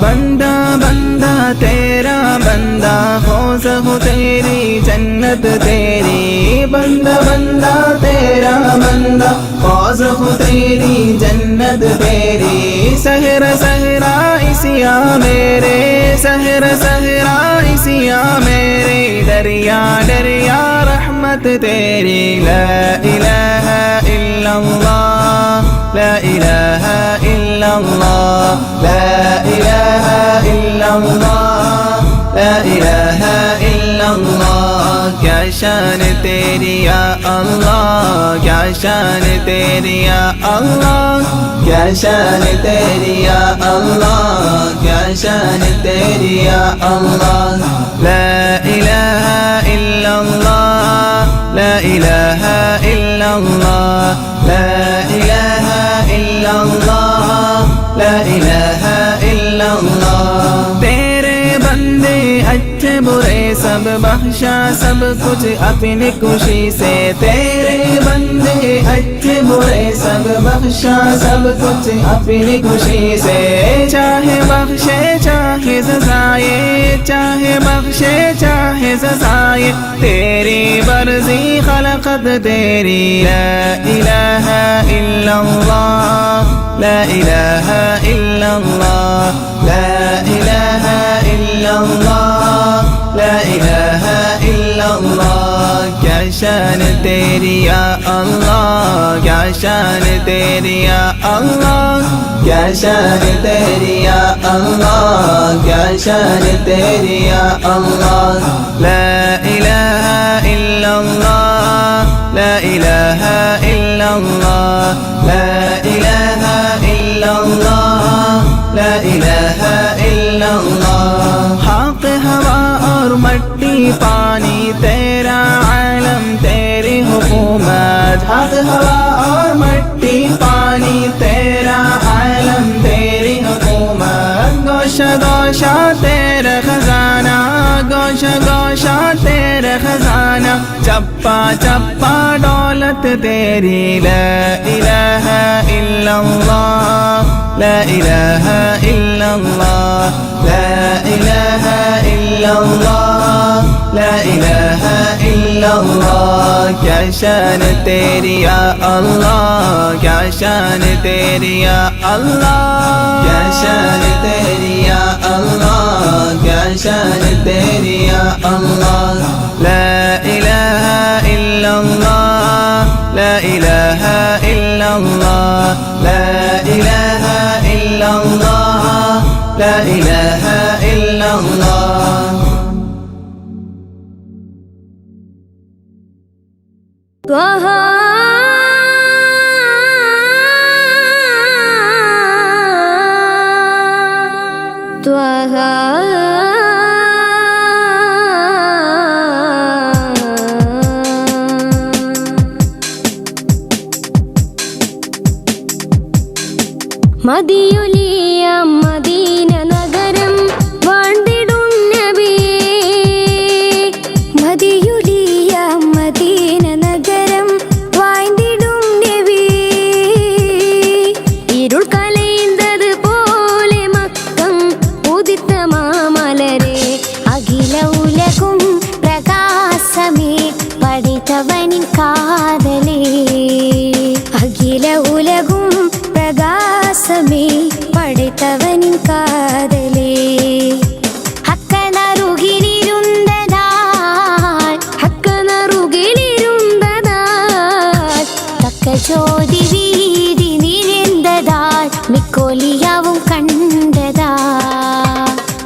बंदा बंदा तेरा बंदा फौज हो तेरी जन्नत तेरी बंदा बंदा तेरा बंदा फौज हो तेरी जन्नत तेरी सहरा सहरा इसिया मेरे सहरा सहरा इसिया मेरे दरिया दरिया रहमत तेरी ला इलाहा इल्लल्लाह ला इलाहा इल्लल्लाह ला इलाहा इल्लल्लाह ला इलाहा इल्लल्लाह क्या शान तेरी या अल्लाह क्या शान तेरी या अल्लाह क्या शान तेरी या अल्लाह क्या शान तेरी या अल्लाह ला इलाहा इल्लल्लाह ला इलाहा इल्लल्लाह ला इलाहा इल्लल्लाह ला इलाहा इल्लल्लाह तेरे बंदे अच्छे बुरे सब बख्शा सब कुछ अपनी खुशी से तेरे बंदे अच्छे बुरे सब बख्शा सब कुछ अपनी खुशी से चाहे बख्शे चाहे सजाए चाहे बख्शे चाहे सजाए तेरी मर्जी खलकत तेरी ला इलाहा इल्लल्लाह ला इलाहा इल्लल्लाह ला इलाहा इल्लल्लाह ला इलाहा इल्लल्लाह क्या शान तेरी या अल्लाह क्या शान तेरी या अल्लाह क्या शान तेरी या अल्लाह क्या शान तेरी या अल्लाह ला इलाहा इल्लल्लाह ला इलाहा इल्लल्लाह ला इलाहा इल्लल्लाह ला इलाहा इल्लल्लाह हक हवा और मट्टी पानी तेरा आलम तेरी हुकूमत हक हवा और मट्टी पानी तेरा आलम तेरी हुकूमत गोशा गोशा तेरा खजाना गोशा गोशा तेरा खजाना चप्पा चप्पा दौलत तेरी ला इलाहा इल्लल्लाह ला इलाहा इल्लल्लाह ला इलाहा इल्लल्लाह ला इलाहा इल्लल्लाह क्या शान तेरी या अल्लाह क्या शान तेरी या अल्लाह क्या शान तेरी या अल्लाह क्या शान तेरी या अल्लाह ला इलाहा इल्लल्लाह ला इलाहा इल्लल्लाह ला इलाहा इल्लल्लाह ला इलाहा इल्लल्लाह ത്വഹ ത്വഹ മദിയൊലിയ മദീന നഗരം വാഴ്ന്നിടും നബിയേ മദിയൊലിയ മദീന നഗരം വാഴ്ന്നിടും നബിയേ ഇരുൾ കലയുന്നത് പോലെ മക്കം ഉദിത്ത മാമലരെ അഖില ഉലകും പ്രകാശമേ പഠിത്തവനിൻ കാതലേ അഖില ഉലകും പ്രകാശമേ പഠിത്തവനിൻ കാതലേ ഹക്കനറുകിലിരുന്നതാൽ തക്ക ജ്യോതി വീതി നിരന്തതാൽ മിക്കോലിയാവും കണ്ടതാ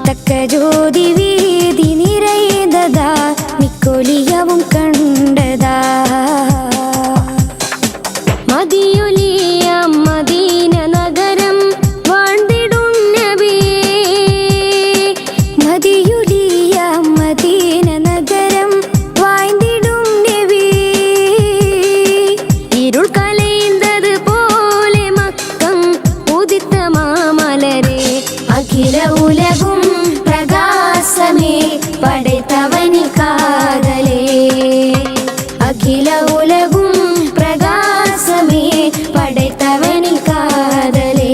തക്ക ജ്യോതി വീതി നിറയുന്നതാ മിക്കോലിയാവും കണ്ടതാ മദിയൊലിയ മദീന നഗരം വാഴ്ന്നിടും നബിയേ മദിയൊലിയ മദീന നഗരം വാഴ്ന്നിടും നബിയേ ഇരുൾ കലയുന്നത് പോലെ മക്കം ഉദിത്ത മാമലരെ അഖില ഉലകും പ്രകാശമേ പഠിത്തവനിൻ കാതലേ അഖില ഉലകും പ്രകാശമേ പഠിത്തവനിൻ കാതലേ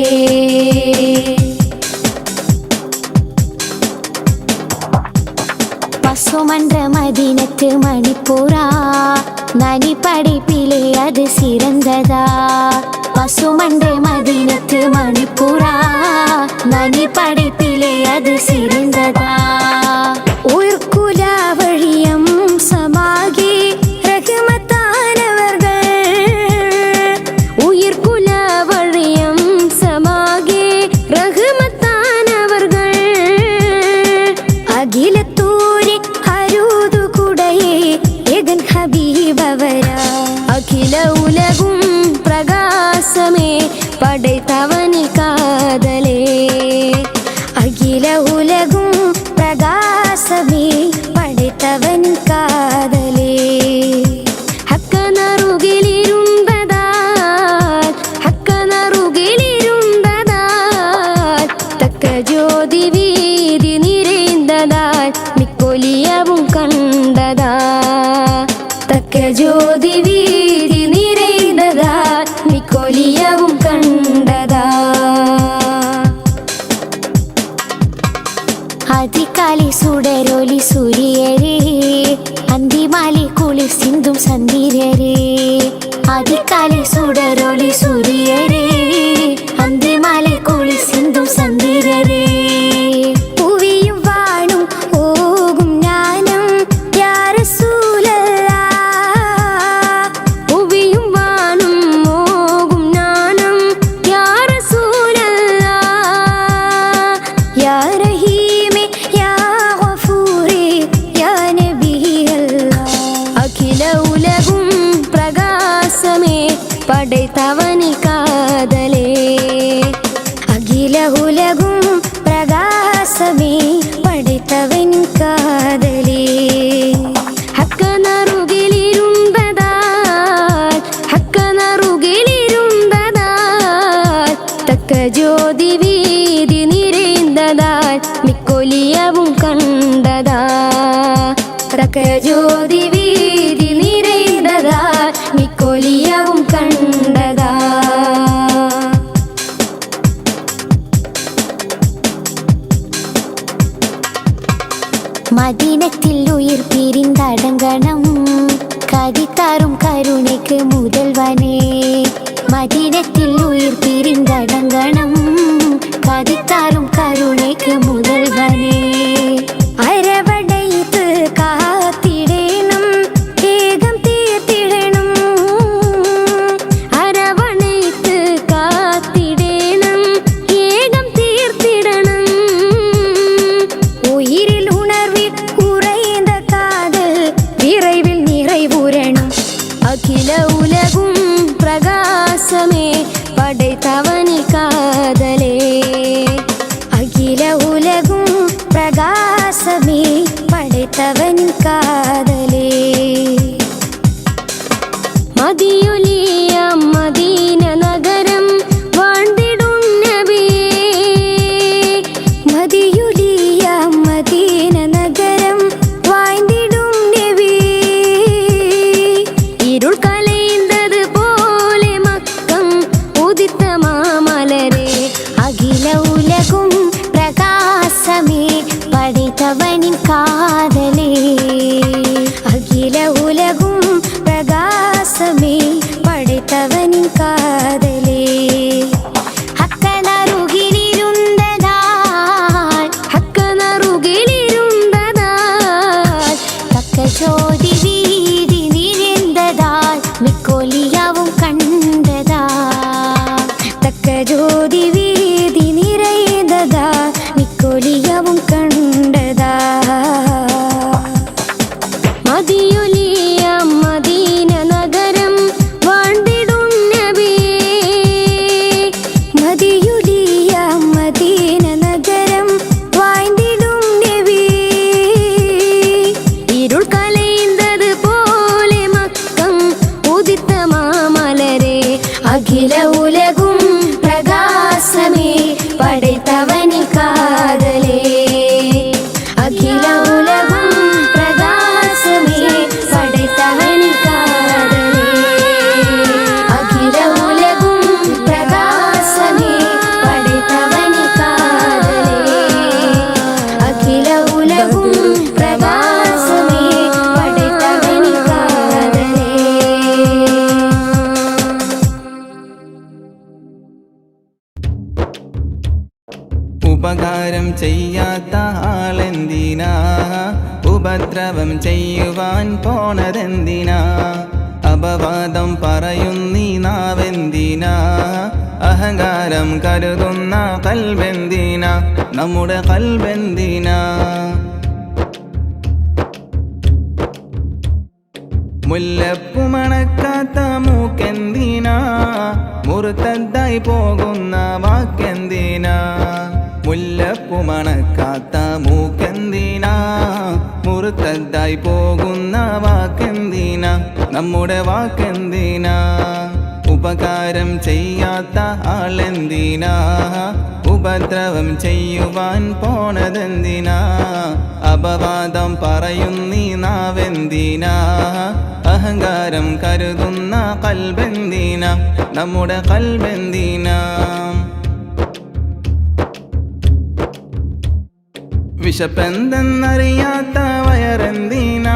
പശുമன்ற മദീനത്ത് മണിപ്പൂറ നനി പഠിപ്പിലെ അത് സിറந்ததா പശുമன்ற മദീനത്ത് മണിപ്പൂറ നനി പഠിപ്പിലെ അത് സിറந்ததா ഉയർക്കുല വഴിയം സമാകി റഹ്മത്താനവർകൾ ഉയർക്കുല വഴിയം സമാകി റഹ്മത്താനവർകൾ അഖിലത്തൂരി അരുതു കുടയേ ഏകൻ ഹബീബവരാ അഖില ഉലകും പ്രകാശമേ പഠിത്തവനിൻ കാതലേ അഖില ഉലകും പ്രകാശമേ പഠിത്തവനിൻ കാതലേ ഹക്കനറുകിലിരുന്നതാൽ തക്ക ജ്യോതി വീതി നിറയുന്നതാൽ മിക്കൊലിയവും കണ്ടതാ തക്ക ജ്യോതി വീതി നിറയുന്നതാൽ മിക്കൊലിയവും കണ്ടതാ അതികാലി സുടരൊലി സൂര്യരേ അന്തിമാലി കുളി സിന്ധും സന്ധിരരേ അതികാലി സുടരൊലി സൂര്യരേ അന്തിമാലി കുളി സിന്ധും സന്ധിരരേ പൂവിയും വാണും ഓകും ജ്ഞാനം യാ റസൂലല്ലാഹ് പൂവിയും വാണും ഓകും ജ്ഞാനം യാ റസൂലല്ലാഹ് യാ റഹീമേ യാ ഗഫൂറേ യാ നബിയല്ലാഹ് അഖില ഉലകും പ്രകാശമേ പഠിത്തവനിൻ കാതലേ അഖില ഉലകും പ്രകാശമേ പഠിത്തവനിൻ കാതലേ ഹക്കനറുകിലിരുന്നതാൽ തക്ക ജ്യോതി വീതി നിറയുന്നതാൽ മിക്കൊലിയവും കണ്ടതാ തക്ക ജ്യോതി വീതി നിറയുന്നതാൽ മിക്കൊലിയവും കണ്ടതാ മദീനത്തിൽ ഉയിർ പിരിന്തടങ്ങണം കതിത്താറും കരുണയ്ക്ക് മുതൽവനേ മദീനത്തിൽ ഉയിർ പിരിന്തടങ്ങണം കതിത്താറും കരുണയ്ക്ക് മുതൽവനേ അരവടയിത്ത് കാത്തിടേണം ഏകം തീർത്തിടണം അരവണയിത്ത് കാത്തിടേണം ഏകം തീർത്തിടണം ഉയിരിൽ ഉണർവിൽ ഉറൈந்த കാതൽ വിரைவில் நிறைவுறணும் அகில உலகும் பிரகாசமே படைத்தவனின் காதலே அகில உலகும் பிரகாசமே படைத்தவனின் காதலே മദിയൊലിയ മദീന നഗരം വാഴ്ന്നിടും നബിയേ മദിയൊലിയ മദീന നഗരം വാഴ്ന്നിടും നബിയേ ഇരുൾ കലൈന്തത് പോലെ മക്കം ഉദിത്ത മാമലരെ അഖില ഉലകും പ്രകാശമേ പடைத்தவனின் കാതലേ അഖില ഉലകും പ്രകാശമേ പடைத்தவனின் കാതലേ ഹക്കനറുകിലിരുന്നതാൽ തക്ക ജ്യോതി വീതി നിരന്തതാൽ മിക്കൊലിയാവും കണ്ടതാ തക്ക ജ്യോതി വീതി നിറയുന്നതാ മിക്കൊലിയാവും കണ്ടതാ മദിയൊലിയ മദീന നഗരം വാഴ്ന്നിടും നബിയേ മദിയൊലിയ മദീന നഗരം വാഴ്ന്നിടും നബിയേ ഇരുൾ കലൈന്തത് പോലെ മക്കം ഉദിത്ത മാമലരെ അഖില ഉലകും പ്രകാശമേ പடைத்தவனின் കാതലേ അഖില ഉലകും പ്രകാശമേ പடைத்தவனின் കാതലേ അഖില ഉലകും പ്രകാശമേ പடைத்தவனின் കാതലേ അഖില ഉലകും പ്രകാശമേ പடைத்தவனின் കാതലേ ഉപകാരം ചെയ്യാത്ത ആളെന്തിനാ ഉപദ്രവം ചെയ്യുവാൻ പോണതെന്തിനാ അപവാദം പറയുന്നീ നാവെന്തിനാ അഹങ്കാരം കരുതുന്ന കൽബെന്തിനാ നമ്മുടെ കൽബെന്തിനാ മുല്ലപ്പു മണക്കാത്ത മൂക്കെന്തിനാ മുറുത്തതായി പോകുന്ന വാക്കെന്തിനാ മുല്ലപ്പു മണക്കാത്ത മൂക്കെന്തിനാ മുറുത്തതായി പോകുന്ന വാക്കെന്തിനാ നമ്മുടെ വാക്കെന്തിനാ ഉപകാരം ചെയ്യാത്ത ആളെന്തിനാ ഉപദ്രവം ചെയ്യുവാൻ പോണതെന്തിനാ അപവാദം പറയുന്നീ നാവെന്തിനാ അഹങ്കാരം കരുതുന്ന കൽബെന്തിനാ നമ്മുടെ കൽബെന്തിനാ വിശപ്പെന്തെന്നറിയാത്ത വയറെന്തിനാ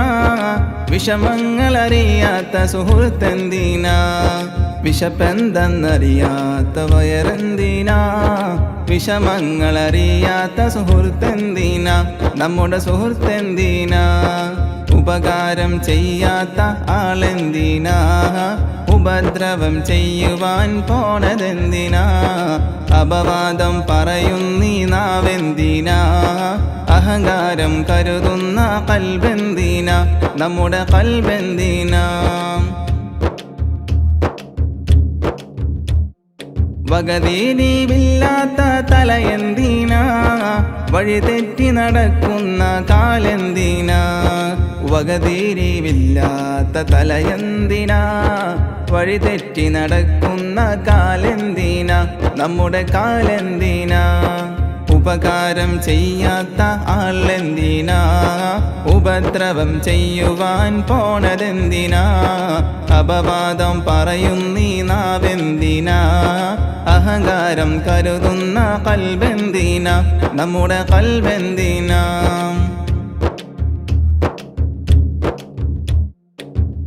വിഷമങ്ങളറിയാത്ത സുഹൃത്തെന്തിനാ വിശപ്പെന്തെന്നറിയാത്ത വയറെന്തിനാ വിഷമങ്ങളറിയാത്ത സുഹൃത്തെന്തിനാ നമ്മുടെ സുഹൃത്തെന്തിനാ ഉപകാരം ചെയ്യാത്ത ആളെന്തിനാ ഉപദ്രവം ചെയ്യുവാൻ പോണതെന്തിനാ അപവാദം പറയുന്നീ നാവെന്തിനാ അഹങ്കാരം കരുതുന്ന കൽബെന്തിനാ നമ്മുടെ കൽബെന്തിനാ വകതിരിവില്ലാത്ത തലയെന്തിനാ വഴിതെറ്റി നടക്കുന്ന കാലെന്തിനാ വകതിരിവില്ലാത്ത തലയെന്തിനാ വഴിതെറ്റി നടക്കുന്ന കാലെന്തിനാ നമ്മുടെ കാലെന്തിനാ ഉപകാരം ചെയ്യാത്ത ആളെന്തിനാ ഉപദ്രവം ചെയ്യുവാൻ പോണതെന്തിനാ അപവാദം പറയുന്നീ നാവെന്തിനാ അഹങ്കാരം കരുതുന്ന കൽബെന്തിനാ നമ്മുടെ കൽബെന്തിനാ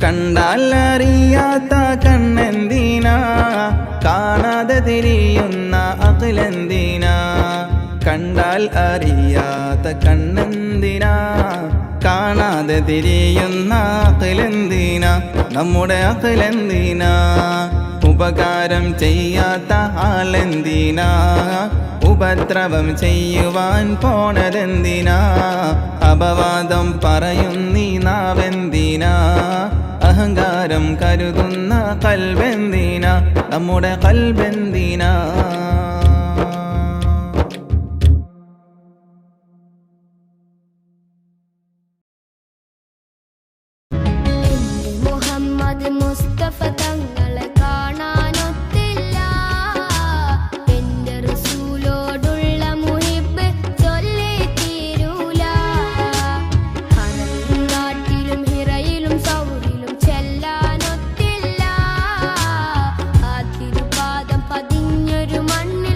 കണ്ടാൽ അറിയാത്ത കണ്ണെന്തിനാ കാണാതെ തിരിയുന്ന അഖിലെന്തിനാ കണ്ടാൽ അറിയാത്ത കണ്ണെന്തിനാ കാണാതെ തിരിയുന്ന അഖിലെന്തിനാ നമ്മുടെ അഖിലെന്തിനാ ഉപകാരം ചെയ്യാത്ത ആളെന്തിനാ ഉപദ്രവം ചെയ്യുവാൻ പോണതെന്തിനാ അപവാദം പറയുന്നീ നാവെന്തിനാ അഹങ്കാരം ഭാരം കരുതുന്ന കൽബെന്തിന, നമ്മുടെ കൽബെന്തിന. മുഹമ്മദ് മുസ്തഫ തങ്ങളെ കാണാനൊത്തില്ല, എന്റെ റസൂലോടുള്ള മുഹിബ്ബ് ചൊല്ലി തീരൂല. ഹറമിലും ഹിറയിലും സൗറിലും ചെല്ലാനൊത്തില്ല, ആ തിരുപാദം പതിഞ്ഞൊരു മണ്ണ്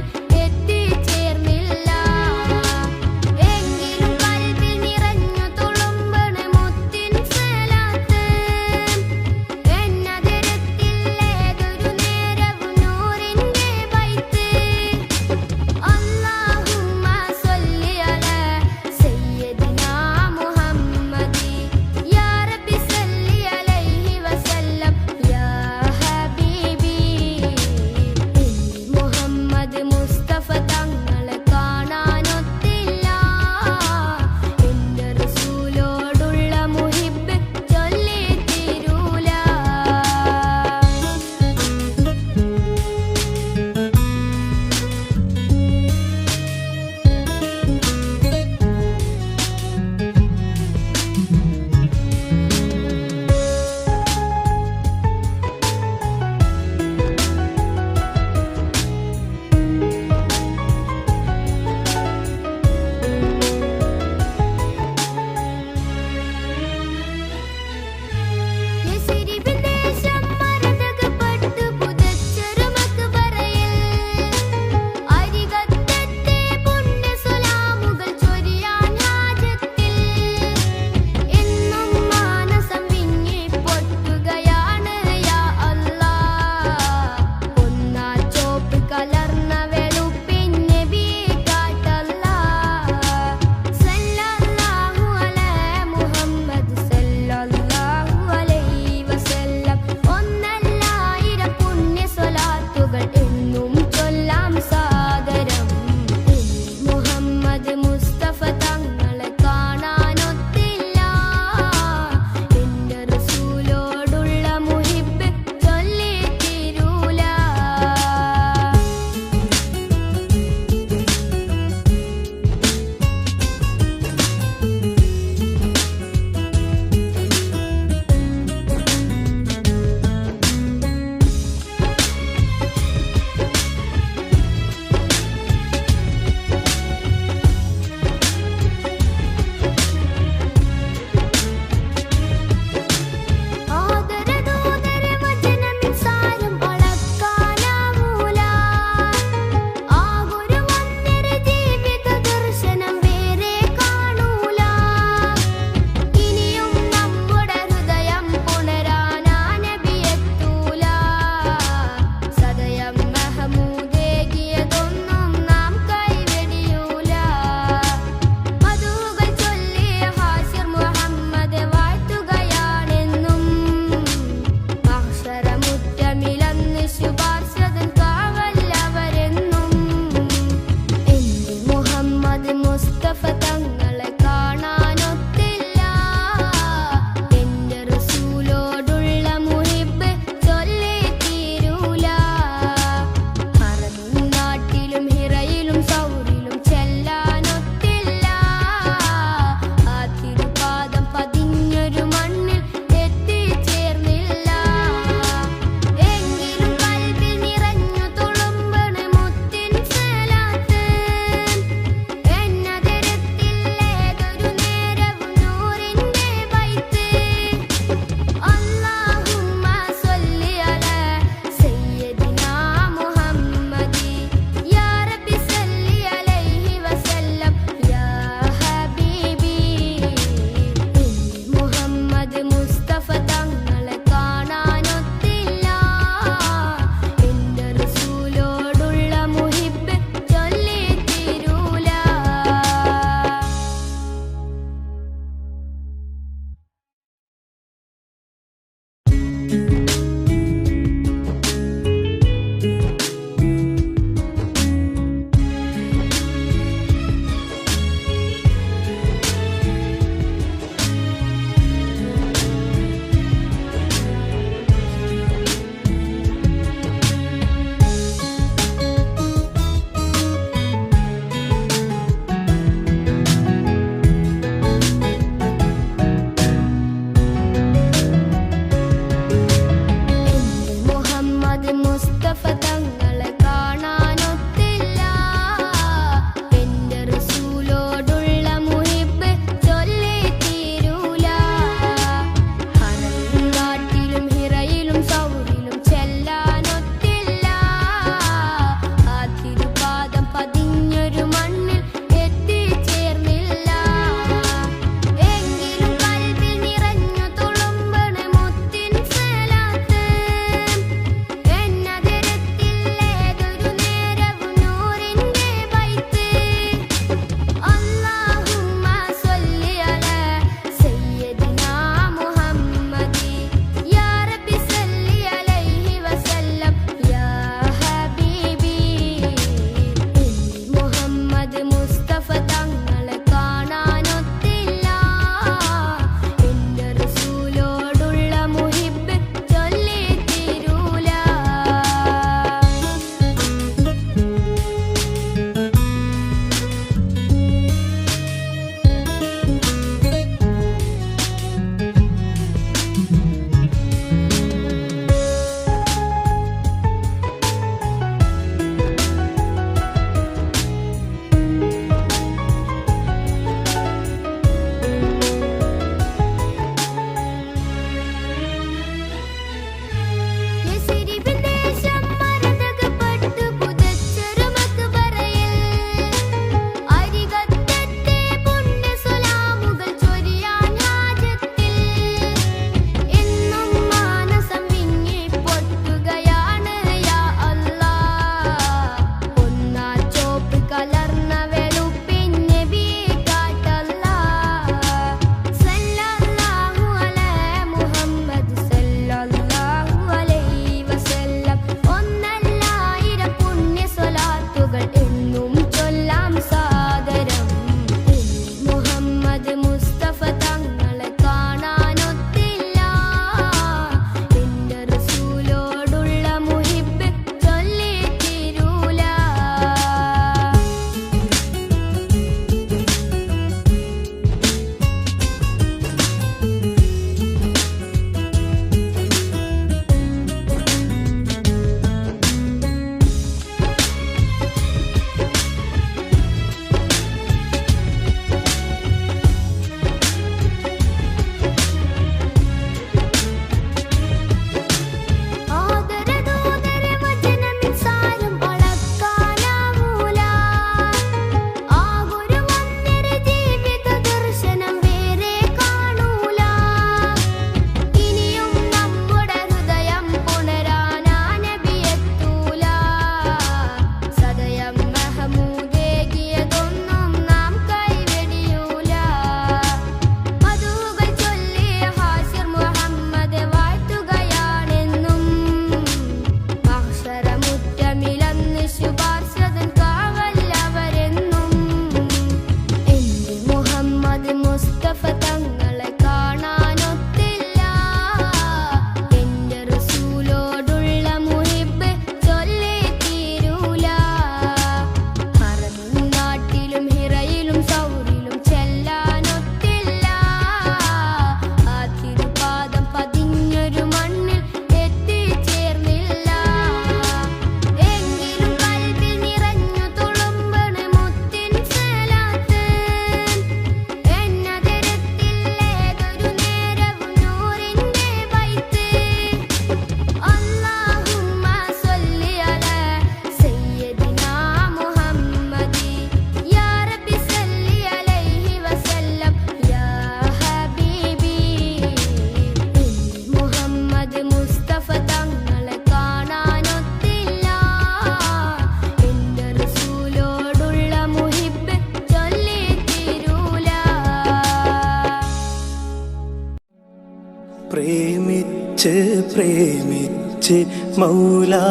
പ്രേമിച്ച് മൗലാവലിയോരെ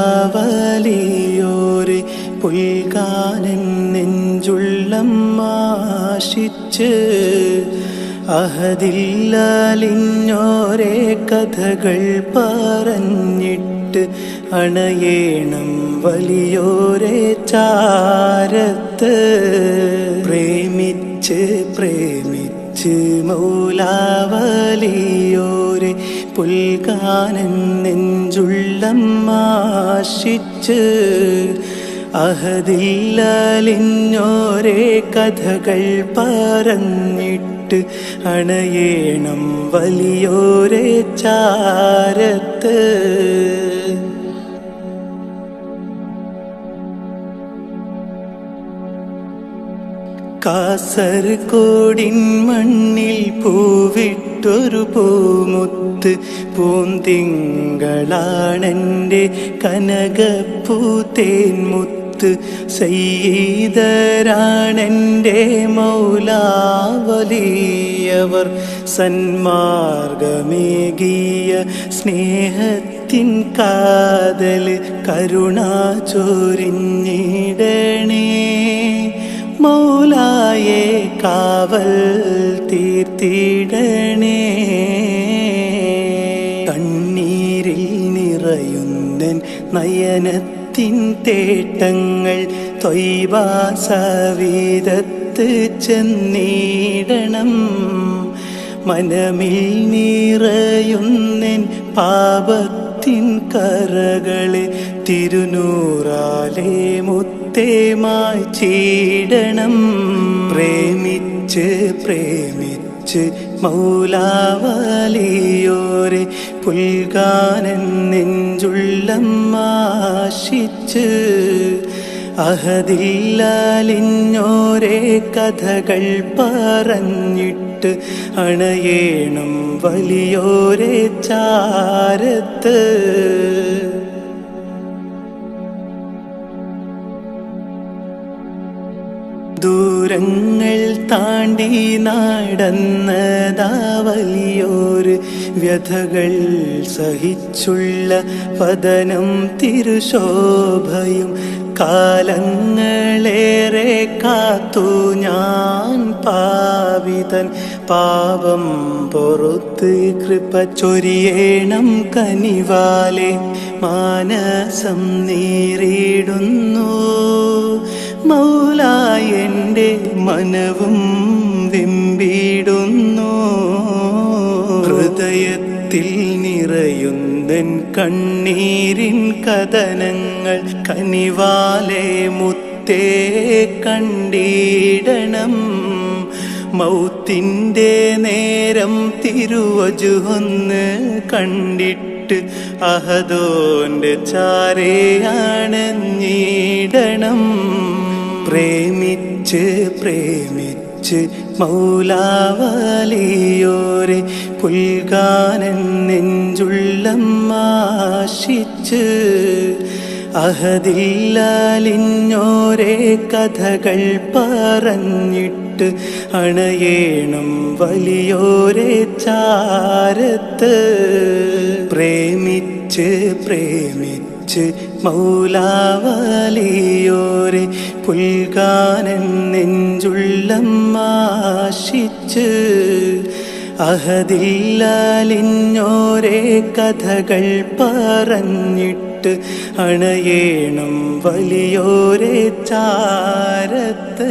പുൽകാനൻ നെഞ്ചുള്ളം ആശിച്ച് അഹദില്ലലിഞ്ഞോരെ കഥകൾ പറഞ്ഞിട്ട് അണയേണം വലിയോരെ ചാരത്ത് പ്രേമിച്ച് മൗലാവലിയോരെ പുൽകാനൻ നെഞ്ചുള്ളം ആശിച്ച് അഹദില്ലലിഞ്ഞോരെ കഥകൾ പറഞ്ഞിട്ട് അണയേണം വലിയോരെ ചാരത്ത് കാസർഗോഡിൻ മണ്ണിൽ പൂവിട്ടൊരു പൂമുത്ത് പൂന്തിങ്കളാണെൻ്റെ കനകപ്പൂ തേൻമുത്ത് സയ്യിദരാണെൻ്റെ മൗലാവലിയവർ സന്മാർഗമേകിയ സ്നേഹത്തിൻ കാതൽ കരുണ ചൊരിഞ്ഞിടണേ മൗലായെ കാവൽ തീർത്തിടണേ കണ്ണീരിൽ നിറയുന്നൻ നയനത്തിൻ തേട്ടങ്ങൾ ത്വയ്ബാ സവിധത്ത് ചെന്നിടണം മനമിൽ നിറയുന്നൻ പാപത്തിൻ കറകളെ തിരുനൂറാലേ മുത്തേമായി ചീടണം പ്രേമിച്ച് മൗലാവലിയോരെ പുൽകാനൻ നെഞ്ചുള്ളം ആശിച്ച് അഹദില്ലലിഞ്ഞോരെ കഥകൾ പറഞ്ഞിട്ട് അണയേണം വലിയോരെ ചാരത്ത് ദൂരങ്ങൾ താണ്ടി നടന്നതാ വലിയോര് വ്യഥകൾ സഹിച്ചുള്ള പതനം തിരുശോഭയും കാലങ്ങളേറെ കാത്തു ഞാൻ പാവിതൻ പാപം പൊറുത്ത് കൃപ ചൊരിയേണം കനിവാലെ മാനസം നീറിടുന്നു മൗലായെൻ്റെ മനവും വെമ്പിടുന്നു ഹൃദയത്തിൽ നിറയുന്നൻ കണ്ണീരിൻ കഥനങ്ങൾ കനിവാലെ മുത്തേ കണ്ടിടണം മൗത്തിൻ്റെ നേരം തിരുവജുഹൊന്ന് കണ്ടിട്ട് അഹദോന്റെ ചാരയാണഞ്ഞിടണം പ്രേമിച്ച് മൗലാവലിയോരെ പുൽകാനൻ നെഞ്ചുള്ളം ആശിച്ച് അഹദില്ലലിഞ്ഞോരെ കഥകൾ പറഞ്ഞിട്ട് അണയേണം വലിയോരെ ചാരത്ത് പ്രേമിച്ച് മൗലാവലിയോരെ പുൽകാനൻ നെഞ്ചുള്ളം ആശിച്ച് അഹദില്ലലിഞ്ഞോരെ കഥകൾ പറഞ്ഞിട്ട് അണയേണം വലിയോരെ ചാരത്ത്